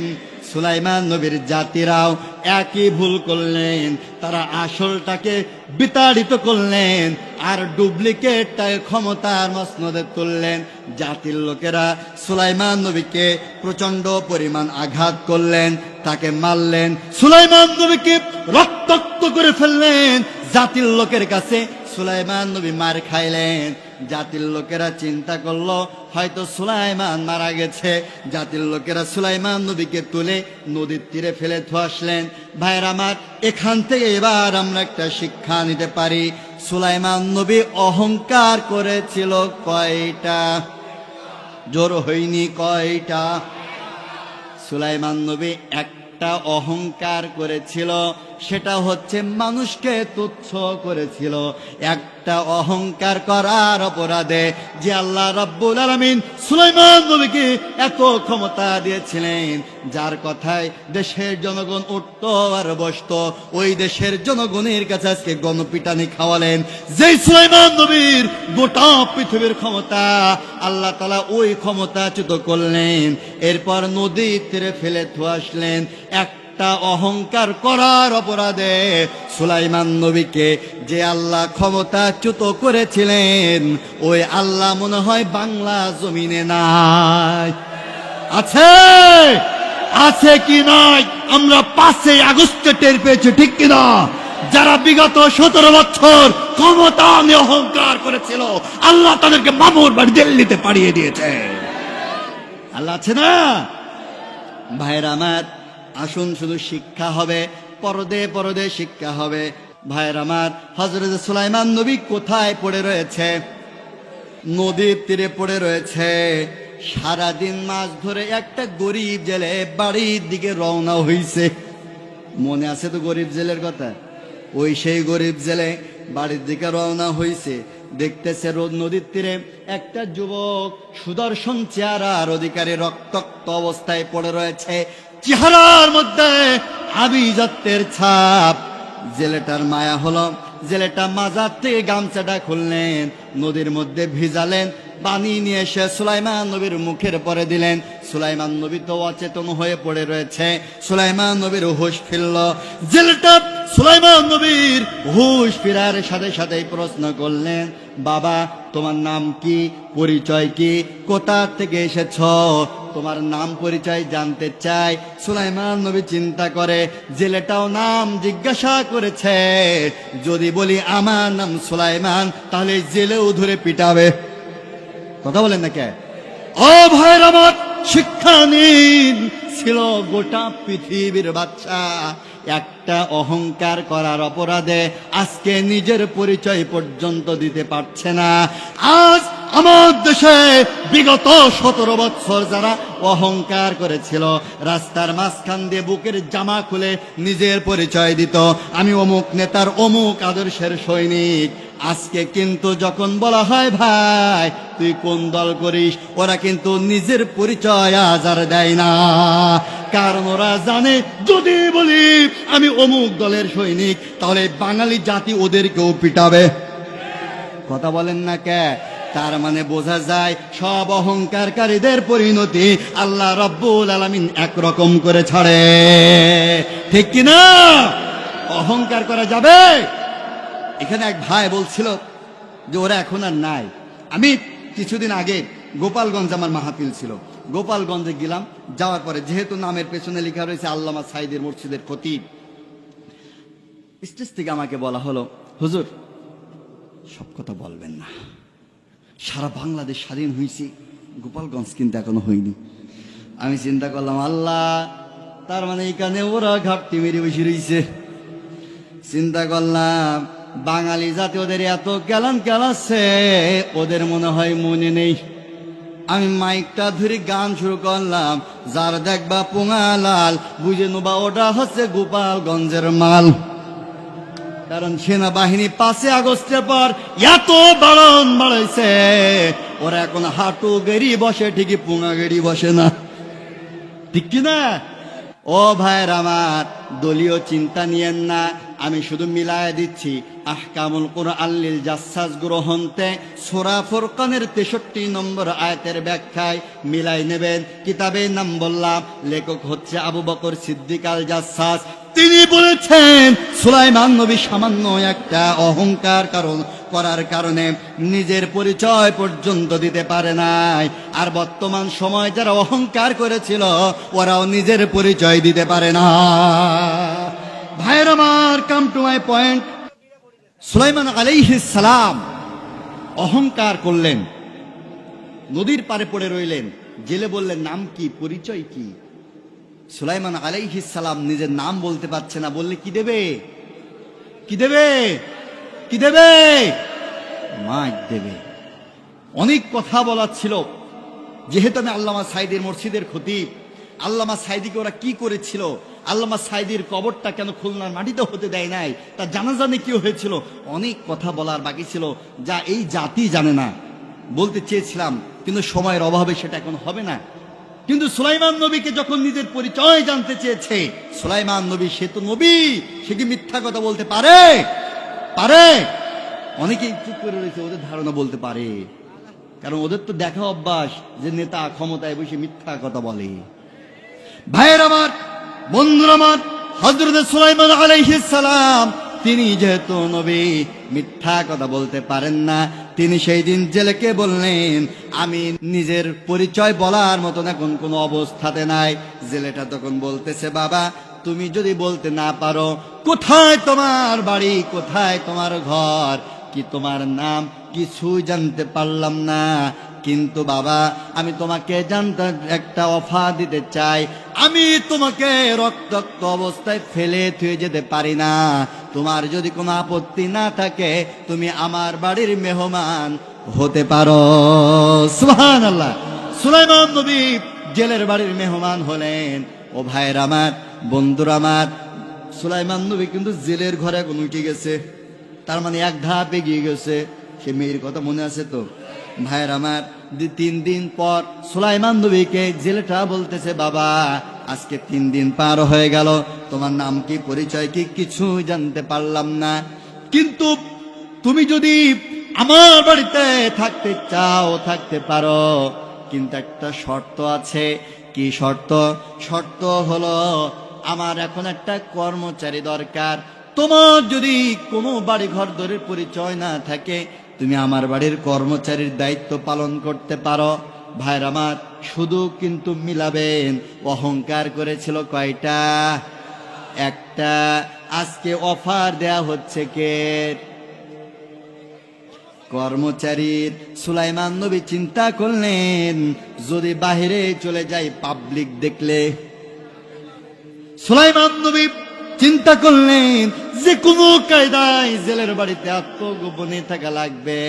সুলাইমান নবীর জাতিরাও একই ভুল করলেন, তারা আসলটাকে বিতাড়িত করলেন আর ডুপ্লিকেটটাকে ক্ষমতার মসনদে তুললেন। জাতির লোকেরা সুলাইমান নবীকে প্রচন্ড পরিমাণ আঘাত করলেন, তাকে মারলেন, সুলাইমান নবীকে রক্তাক্ত করে ফেললেন। জাতির লোকের কাছে সুলাইমান নবী মার খাইলেন। জাতির লোকেরা চিন্তা করলো হয়তো সুলাইমান মারা গেছে। জাতির লোকেরা সুলাইমান নবীকে তুলে নদীর তীরে ফেলে আসলেন। ভাইরা আমার, এখান থেকে এবার আমরা একটা শিক্ষা নিতে পারি। সুলাইমান নবী অহংকার করেছিল কয়টা? জোর হয়নি, কয়টা? সুলাইমান নবী একটা অহংকার করেছিল, সেটা হচ্ছে মানুষকে তুচ্ছ করেছিল। একটা অহংকার করার অপরাধে যে আল্লাহ রাব্বুল আলামিন সুলাইমান নবীকে এত ক্ষমতা দিয়েছিলেন, যার কথায় দেশের জনগণ উঠত আর বসত, ওই দেশের জনগণের কাছে আজকে গণপিটানি খাওয়ালেন। যেই সুলাইমান নবীর গোটা পৃথিবীর ক্ষমতা, আল্লাহ তাআলা ওই ক্ষমতাচ্যুত করলেন। এরপর নদীর তীরে ফেলে আসলেন। একটা অহংকার করার অপরাধে সুলাইমান নবীকে যে আল্লাহ ক্ষমতাচ্যুত করেছিলেন, ওই আল্লাহ মনে হয় বাংলা জমিনে নাই। আছে? আছে কি নাই আমরা 5 আগস্টে টের পেয়েছি, ঠিক কিনা? যারা বিগত 17 বছর ক্ষমতা নিয়ে অহংকার করেছিল, আল্লাহ তাদেরকে মামুর বাড়ি দিল্লিতে পাঠিয়ে দিয়েছে। আল্লাহ আছে না? ভাইরা আমার, আসুন শুধু শিক্ষা হবে, পরদে পরদে শিক্ষা হবে। ভাইরা আমার, হযরত সুলাইমান নবী কোথায় পড়ে রয়েছে? নদীর তীরে পড়ে রয়েছে। সারাদিন মাছ ধরে একটা গরিব জেলে বাড়ির দিকে রওনা হইছে। মনে আছে তো গরিব জেলের কথা? ওই সেই গরিব জেলে বাড়ির দিকে রওনা হইছে। দেখতেছে নদীর তীরে একটা যুবক সুদর্শন চেহারার অধিকারী রক্তাক্ত অবস্থায় পড়ে রয়েছে। চেহারার মধ্যে আভিজাত্যের ছাপ। জেলেটার মায়া হলো, জেলেটা মাজার থেকে গামছাটা খুললেন, নদীর মধ্যে ভিজালেন, পানি নিয়ে এসে সুলাইমান নবীর মুখের পরে দিলেন। সুলাইমান নবী তো অচেতন হয়ে পড়ে রয়েছে। সুলাইমান নবীর হুঁশ ফিরল। জেলেটা সুলাইমান নবীর হুঁশ ফিরার সাথে সাথেই প্রশ্ন করলেন, বাবা তোমার নাম কি, পরিচয় কি, কোথা থেকে এসেছ? তোমার নাম পরিচয় জানতে চাই। সুলাইমান নবী চিন্তা করে, জেলেটাও নাম জিজ্ঞাসা করেছে, যদি বলি আমার নাম সুলাইমান তাহলে জেলেও ধরে পিটাবে। কথা বলেন না কে? ও ভাইয়ের আমার, শিক্ষা নিন। ছিল গোটা পৃথিবীর বাচ্চা, একটা অহংকার করার অপরাধে আজকে নিজের পরিচয় পর্যন্ত দিতে পারছে না। আজ আমার দেশে বিগত 17 বছর যারা অহংকার করেছিল, রাস্তার মাঝখান দিয়ে বুকের জামা খুলে নিজের পরিচয় দিত, আমি অমুক নেতার অমুক আদর্শের সৈনিক। আজকে কিন্তু যখন বলা হয় ভাই তুই কোন দল করিস, ওরা কিন্তু নিজের পরিচয় আজ আর দেয় না। কারণ ওরা জানে যদি বলি আমি অমুক দলের সৈনিক, তাহলে বাঙালি জাতি ওদেরকেও পিটাবে। কথা বলেন না কে? তার মানে বোঝা যায় সব অহংকারকারীদের পরিণতি আল্লাহ রাব্বুল আলামিন একরকম করে ছাড়ে, ঠিক কিনা? অহংকার করা যাবে? এখানে এক ভাই বলছিল যে ওরা এখন আর নাই। আমি কিছুদিন আগে গোপালগঞ্জ আমার মাহফিল ছিল, গোপালগঞ্জে গেলাম। যাওয়ার পরে যেহেতু নামের পেছনে লেখা রয়েছে আল্লামা সাইদের মসজিদের খতিব, স্টেজ থেকে আমাকে বলা হলো, হুজুর সব কথা বলবেন না, সারা বাংলাদেশ স্বাধীন হয়েছে, গোপালগঞ্জ কিন্তু এখনো হয়নি। আমি চিন্তা করলাম, আল্লাহ, তার মানে এখানে ওরা ঘাটতি মেরে বসে রয়েছে। চিন্তা করলাম বাঙালি জাতি ওদের এত কেলান কেলাচ্ছে, ওদের মনে হয় মনে নেই। আমি মাইকটা ধরে গান শুরু করলাম, যার দেখবা পোঙা লাল বুঝে নেবা ওটা হচ্ছে গোপালগঞ্জের মাল। কারণ সেনাবাহিনী 5 আগস্টের পর এত বাড়ন বাড়াইছে, ওরা এখন হাঁটু গেড়ি বসে, ঠিকই পোঙা গেড়ি বসে না, ঠিক কিনা? ও ভাইয়ের আমার, দলীয় চিন্তা নিয়েন না। আমি শুধু মিলায় দিচ্ছি। আহকামুল কুরআন লিল জাসসাস গ্রন্থে সূরা ফুরকানের 63 নম্বর আয়াতের ব্যাখ্যায় মিলাই নেবেন। কিতাবের নাম বললাম, লেখক হচ্ছে আবু বকর সিদ্দিক আল জাসসাস। তিনি বলেছেন সুলাইমান নবী সামান্য একটা অহংকার করার কারণে নিজের পরিচয় পর্যন্ত দিতে পারে নাই। আর বর্তমান সময় যারা অহংকার করেছিল ওরাও নিজের পরিচয় দিতে পারে না। ভাইয়ের আমার, come to my point. Sulaiman আলাইহিস সালাম অহংকার করলেন, নদীর পারে পড়ে রইলেন। জেলে বললেন, নাম কি, পরিচয় কি? সুলাইমান আলাইহিস সালাম নিজের নাম বলতে পারছে না। বললে কি দেবে, কি দেবে, কি দেবে? মাইক দেবে। অনেক কথা বলার ছিল। যেহেতু আমি আল্লামা সাইদির মসজিদের খতিব, আল্লামা সাইদিকে ওরা কি করেছিল, আল্লামা সাইদির কবরটা কেন খুলনার মাটিতে হতে দেয় নাই, তার জানাজানি কি হয়েছিল, অনেক কথা বলার বাকি ছিল যা এই জাতি জানে না। বলতে চেয়েছিলাম কিন্তু সময়ের অভাবে সেটা এখন হবে না। কিন্তু সুলাইমান নবীকে যখন নিজের পরিচয় জানতে চেয়েছে, সুলাইমান নবী সে তো নবী, সে কি মিথ্যা কথা বলতে পারে? পারে? অনেকেই চুপ করে রয়েছে, ওদের ধারণা বলতে পারে, কারণ ওদের তো দেখা অভ্যাস যে নেতা ক্ষমতায় বসে মিথ্যা কথা বলে। ভাইয়ের আমার, বন্ধুরা আমার, হযরত সুলাইমান আলাইহিস সালাম তিনি যেহেতু নবী, মিথ্যা কথা বলতে পারেন না। তিনি সেই দিন জেলেকে বললেন, আমি নিজের পরিচয় বলার মতন এখন কোনো অবস্থাতে নাই। জেলেটা তখন বলতেছে, বাবা তুমি যদি বলতে না পারো, কোথায় তোমার বাড়ি, কোথায় তোমার ঘর, কি তোমার নাম, কিছুই জানতে পারলাম না। কিন্তু বাবা আমি তোমাকে জানতে একটা অফার দিতে চাই। আমি তোমাকে রক্তাক্ত অবস্থায় ফেলে থুয়ে যেতে পারি না। তোমার যদি কোনো আপত্তি না থাকে তুমি আমার বাড়ির মেহমান হতে পারো। সুবহানাল্লাহ। সুলাইমান নবী জেলের বাড়ির মেহমান হলেন। ও ভাইয়ের আমার, বন্ধুরা আমার, সুলাইমান নবী কিন্তু জেলের ঘরে এখন উঠে গেছে, তার মানে এক ধাপ এগিয়ে গেছে। সে মেয়ের কথা মনে আছে তো? ভাইয়ের আমার, 3 দিন পর সুলাইমান নবীকে জেলেটা বলতেছে, বাবা আজকে 3 দিন পার হয়ে গেল, তোমার নাম কি, পরিচয় কি, কিছু জানতে পারলাম না। কিন্তু তুমি যদি আমার বাড়িতে থাকতে চাও থাকতে পারো, কিন্তু একটা শর্ত আছে। কি শর্ত? শর্ত হলো আমার এখন একটা কর্মচারী দরকার। তোমার যদি কোনো বাড়ি ঘর দরের পরিচয় না থাকে, তুমি আমার বাড়ির কর্মচারীর দায়িত্ব পালন করতে পারো। ভাইরা আমার, শুধু কিন্তু মিলাবেন, অহংকার করেছিল কয়টা? একটা। আজকে অফার দেয়া হচ্ছে কে? কর্মচারীর। সুলাইমান নবী চিন্তা করলেন, যদি বাহিরে চলে যাই পাবলিক দেখলে। সুলাইমান নবী চিন্তা করলেন যে কোনো কায়দায় জেলের বাড়িতে আত্মগোপনে থাকা লাগবে।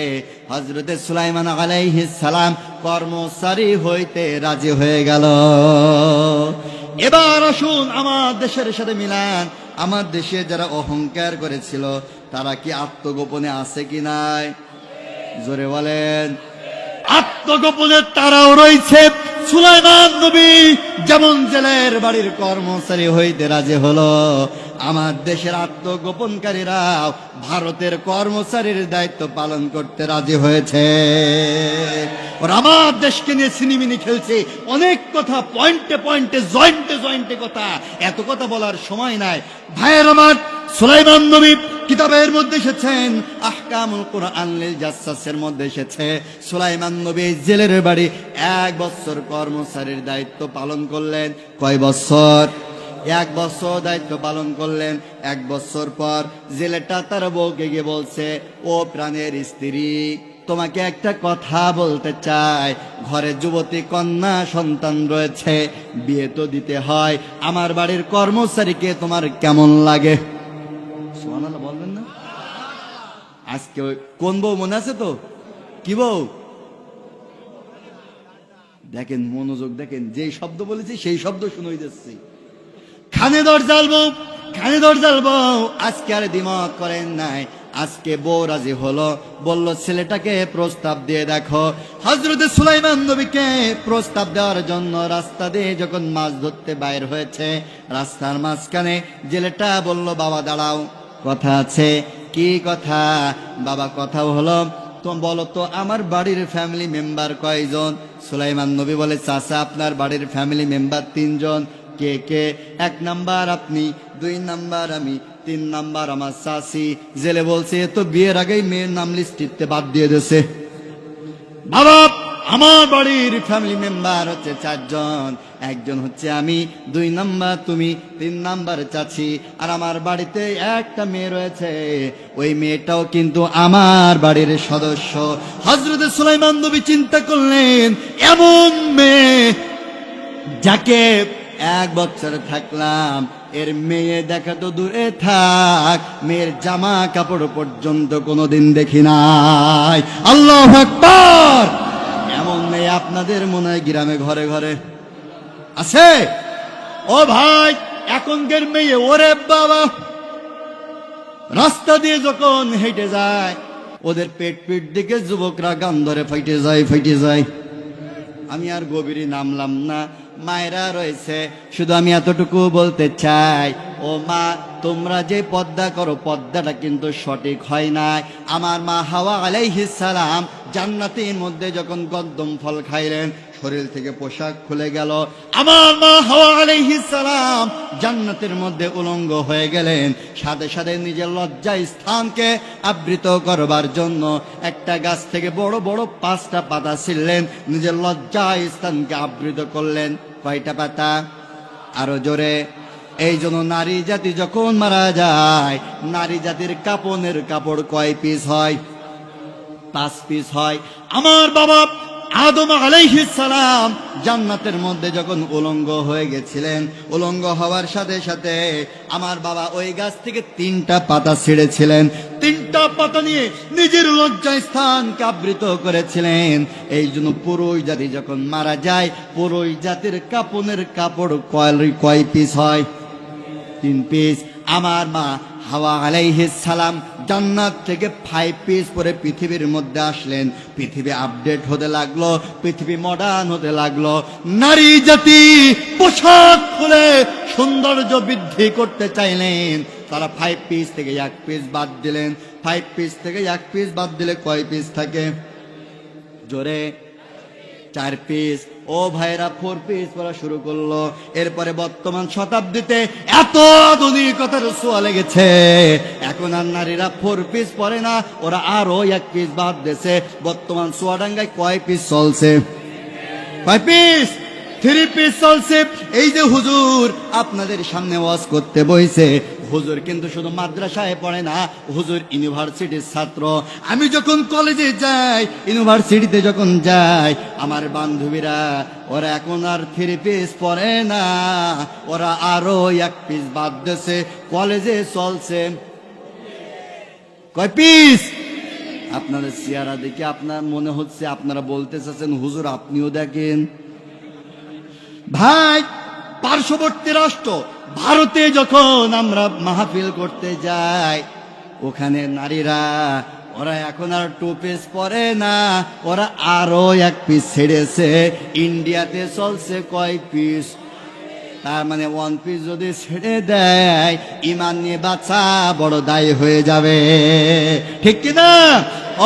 হযরতে সুলাইমান আলাইহিস সালাম কর্মচারী হইতে রাজি হয়ে গেল। এবার আসুন আমার দেশের সাথে মিলান। আমার দেশে যারা অহংকার করেছিল তারা কি আত্মগোপনে আছে কি নাই? জোরে বলেন। আত্মগোপনে তারাও রয়েছে। সুলাইমান নবী যেমন জেলের বাড়ির কর্মচারী হইতে রাজি হলো, আমার দেশের আত্মগোপনকারীরা ভারতের কর্মচারীর দায়িত্ব পালন করতে রাজি হয়েছে। ওরা আমার দেশকে নিয়ে সিনেমিনি খেলছে। অনেক কথা, পয়েন্টে পয়েন্টে, জয়েন্টে জয়েন্টে কথা, এত কথা বলার সময় নাই। ভাইয়ের আমার, সুলাইমান নবী কিতাবের মধ্যে এসেছেন, আহকামুল কুরআন লিল জাসসাসের মধ্যে এসেছে, সুলাইমান নবী জেলের বাড়ি 1 বছর কর্মচারীর দায়িত্ব পালন করলেন। কয় বছর? 1 বছর দায়িত্ব পালন করলেন। 1 বছর পর জেলেটা তার বউকে গিয়ে বলছে, ও প্রাণের স্ত্রী, তোমাকে একটা কথা বলতে চাই। ঘরে যুবতী কন্যা সন্তান রয়েছে, বিয়ে তো দিতে হয়। আমার বাড়ির কর্মচারীকে তোমার কেমন লাগে? সুবহানাল্লাহ বলবেন না? আজকে কোন বউ মনে আছে তো? কি বউ? দেখেন, মনোযোগ দেখেন, যেই শব্দ বলেছি সেই শব্দ শুনেই যাচ্ছি। খানে দরজাল বউ, খানে দরজাল বউ আজকে আর দ্বিমত করেন নাই। আজকে বউ রাজি হলো, বলল ছেলেটাকে প্রস্তাব দিয়ে দেখো। হযরতে সুলাইমান নবীকে প্রস্তাব দেওয়ার জন্য রাস্তা দিয়ে যখন মাছ ধরতে বাইর হয়েছে, রাস্তার মাঝখানে জেলেটা বলল, বাবা দাঁড়াও। কথা আছে। কি কথা বাবা? কথা হলো, তো বলো তো আমার বাড়ির ফ্যামিলি মেম্বার কয়জন? সুলাইমান নবী বলে, চাচা আপনার বাড়ির ফ্যামিলি মেম্বার 3 জন। কে কে? 1 নাম্বার আপনি, 2 নাম্বার আমি, 3 নাম্বার আমার চাচি। জেলে বলছে এ তো বিয়ের আগেই মেয়ের নাম লিস্টিতে বাদ দিয়ে দিয়েছে। বাবা আমার বাড়ির ফ্যামিলি মেম্বার হচ্ছে 4 জন। 1 জন হচ্ছে আমি, 2 নাম্বার তুমি, 3 নাম্বার চাচি। আর আমার বাড়িতে একটা মেয়ে রয়েছে, ওই মেয়েটাও কিন্তু আমার বাড়ির সদস্য। হযরত সুলাইমান নবী চিন্তা করলেন, এমন মেয়ে যাকে 1 বছর থাকলাম, এর মেয়ে দেখা তো দূরে থাক, মেয়ের জামা কাপড় পর্যন্ত কোনোদিন দেখি নাই। আল্লাহু আকবার। এমন মেয়ে আপনাদের মনে হয় গ্রামে ঘরে ঘরে আছে? ও ভাই, এখনকার মেয়ে ওরে বাবা, রাস্তা দিয়ে যখন হেঁটে যায় ওদের পেট দিকে যুবকরা গান ধরে ফাইটে যায়। আমি আর গভীরে নামলাম না, মায়েরা রয়েছে, শুধু আমি এতটুকু বলতে চাই, ও মা তোমরা যে পর্দা করো পর্দাটা কিন্তু সঠিক হয় নাই। আমার মা হাওয়া আলাইহিস সালাম জান্নাতের মধ্যে যখন কদম ফল খাইলেন, শরীর থেকে পোশাক খুলে গেল। আমার মা হাওয়া আলাইহিস সালাম জান্নাতের মধ্যে উলঙ্গ হয়ে গেলেন। সাথে সাথে নিজের লজ্জা স্থানকে আবৃত করবার জন্য একটা গাছ থেকে বড় বড় 5টা পাতা ছিঁড়লেন, নিজের লজ্জা স্থানকে আবৃত করলেন। কয়টা পাতা? আরো জোরে। এই জন্য নারী জাতি যখন মারা যায়, নারী জাতির কাপনের কাপড় কয় পিস হয়? 5 পিস হয়। আমার বাবা আদম আলাইহিস সালাম জান্নাতের মধ্যে যখন উলঙ্গ হয়ে গেছিলেন, উলঙ্গ হওয়ার সাথে সাথে আমার বাবা ওই গাছ থেকে 3টা পাতা ছিঁড়েছিলেন। 3টা পাতা নিয়ে নিজের লজ্জা স্থানকে আবৃত করেছিলেন। এই জন্য পুরুষ জাতি যখন মারা যায়, পুরুষ জাতির কাপনের কাপড় কয় পিস হয়? 3 পিস। আমার মা হাওয়া আলাইহিস সালাম জান্নাত থেকে 5 পিস পরে পৃথিবীর মধ্যে আসলেন। পৃথিবী আপডেট হতে লাগলো, পৃথিবী মডার্ন হতে লাগলো। নারী জাতি পোশাক খুলে সৌন্দর্য বৃদ্ধি করতে চাইলেন, তারা 5 পিস থেকে 1 পিস বাদ দিলেন। 5 পিস থেকে 1 পিস বাদ দিলে কয় পিস থাকে? জোরে। 4 পিস। ও ভাইরা 4 পিস পরা শুরু করলো। এরপরে বর্তমান শতাব্দীতে এত আধুনিকতার ছোঁয়া লেগেছে, এখন আর নারীরা 4 পিস পরে না, ওরা আরো 1 পিস বাদ দিয়েছে। বর্তমান চুয়াডাঙ্গায় কয় পিস চলছে? কয় পিস? 3 পিস চলছে। এই যে হুজুর আপনাদের সামনে ওয়াজ করতে বইছে, হুজুর কিন্তু শুধু মাদ্রাসায় পড়ে না, হুজুর ইউনিভার্সিটির ছাত্র। আমি যখন কলেজে যাই, ইউনিভার্সিটিতে যখন যাই, আমার বান্ধবীরা ওরা এখন আর 3 পিস পরে না, ওরা আরো 1 পিস বাদ দিয়েছে। কলেজে চলছে কয় পিস? আপনাদের চেহারা দেখে আপনার মনে হচ্ছে আপনারা বলতে চাচ্ছেন হুজুর আপনিও দেখেন। ভাই, পার্শ্ববর্তী রাষ্ট্র ভারতে যখন আমরা মাহফিল করতে যাই, ওখানে নারীরা ওরা এখন আর 2 পিস পরে না, ওরা আরো 1 পিস ছেড়েছে। ইন্ডিয়াতে চলছে কয় পিস? তার মানে 1 পিস যদি ছেড়ে দেয়, ইমান নিয়ে বাঁচা বড় দায়ী হয়ে যাবে, ঠিক কিনা?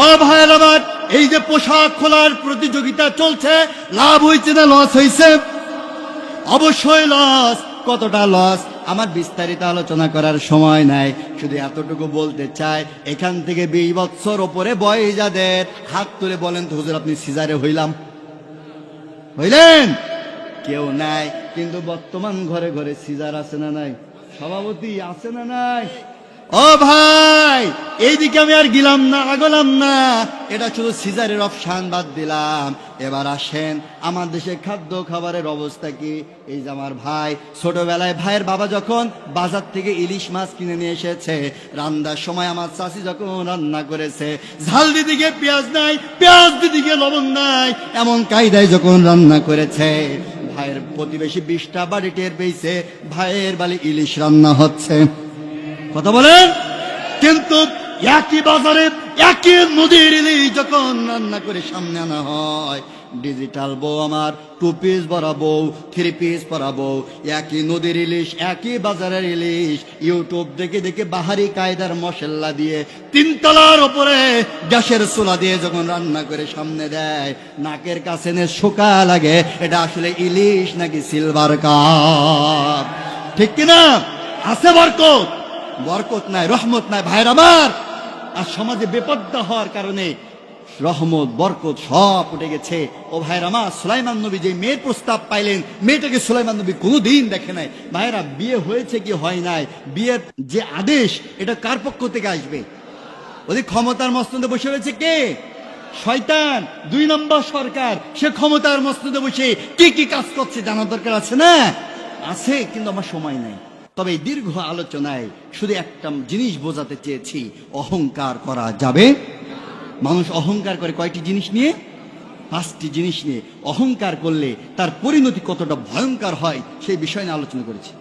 ও ভাইয়ের আমার, এই যে পোশাক খোলার প্রতিযোগিতা চলছে, লাভ হয়েছে না লস হয়েছে? অবশ্যই লস। কতটা লস আমার বিস্তারিত আলোচনা করার সময় নাই, শুধু এতটুকু বলতে চাই, এখান থেকে 20 বছর ওপরে বয়স যাদের, হাত তুলে বলেন তো হুজুর আপনি সিজারে হইলেন? কেউ নাই। কিন্তু বর্তমান ঘরে ঘরে সিজার আছে না নাই? সভাপতি আছে না নাই? ও ভাই, এইদিকে আমি আর গেলাম না, আগলাম না, এটা শুধু সিজারের অপশান বাদ দিলাম। এবার আসেন আমার দেশে খাদ্য খাবারের অবস্থা কি। এই যে আমার ভাই, ছোটবেলায় ভাইয়ের বাবা যখন বাজার থেকে ইলিশ মাছ কিনে নিয়ে এসেছে, রান্নার সময় আমার চাষি যখন রান্না করেছে, ঝাল দিদিকে পেঁয়াজ নাই, পেঁয়াজ দিদিকে লবণ নাই, এমন কায়দায় যখন রান্না করেছে, ভাইয়ের প্রতিবেশী 20টা বাড়ি টের পেয়েছে ভাইয়ের বাড়ি ইলিশ রান্না হচ্ছে। কথা বলেন? কিন্তু একই বাজারে একই নদীর ইলিশ যখন রান্না করে সামনে আনা হয়, ডিজিটাল বউ আমার, 2 পিস পরা বউ, 3 পিস পরা বউ, একই নদীর ইলিশ, একই বাজারের ইলিশ, ইউটিউব দেখে দেখে বাহারি কায়দার মশলা দিয়ে 3 তলার উপরে গ্যাসের চুলা দিয়ে যখন রান্না করে সামনে দেয়, নাকের কাছে নে শোকা লাগে এটা আসলে ইলিশ নাকি সিলভার কাপ। ঠিক কিনা? আছে বরকত? বরকত নাই, রহমত নাই ভাইরা আমার। আর সমাজে বেপর্দা হওয়ার কারণে রহমত বরকত সব উঠে গেছে। ও ভাইরা আমার, সুলাইমান নবী যে মেয়ের প্রস্তাব পাইলেন, মেয়েটাকে সুলাইমান নবী কোনোদিন দেখে নাই। ভাইরা, বিয়ে হয়েছে কি হয় নাই, বিয়ের যে আদেশ এটা কার পক্ষ থেকে আসবে? ওই ক্ষমতার মস্তদে বসে রয়েছে কে? শয়তান, 2 নম্বর সরকার। সে ক্ষমতার মস্তদে বসে কি কি কাজ করছে জানার দরকার আছে না? আছে, কিন্তু আমার সময় নাই। তবে এই দীর্ঘ আলোচনায় শুধু একটা জিনিস বোঝাতে চেয়েছি, অহংকার করা যাবে। মানুষ অহংকার করে কয়টি জিনিস নিয়ে? 5টি জিনিস নিয়ে। অহংকার করলে তার পরিণতি কতটা ভয়ঙ্কর হয় সেই বিষয় নিয়ে আলোচনা করেছি।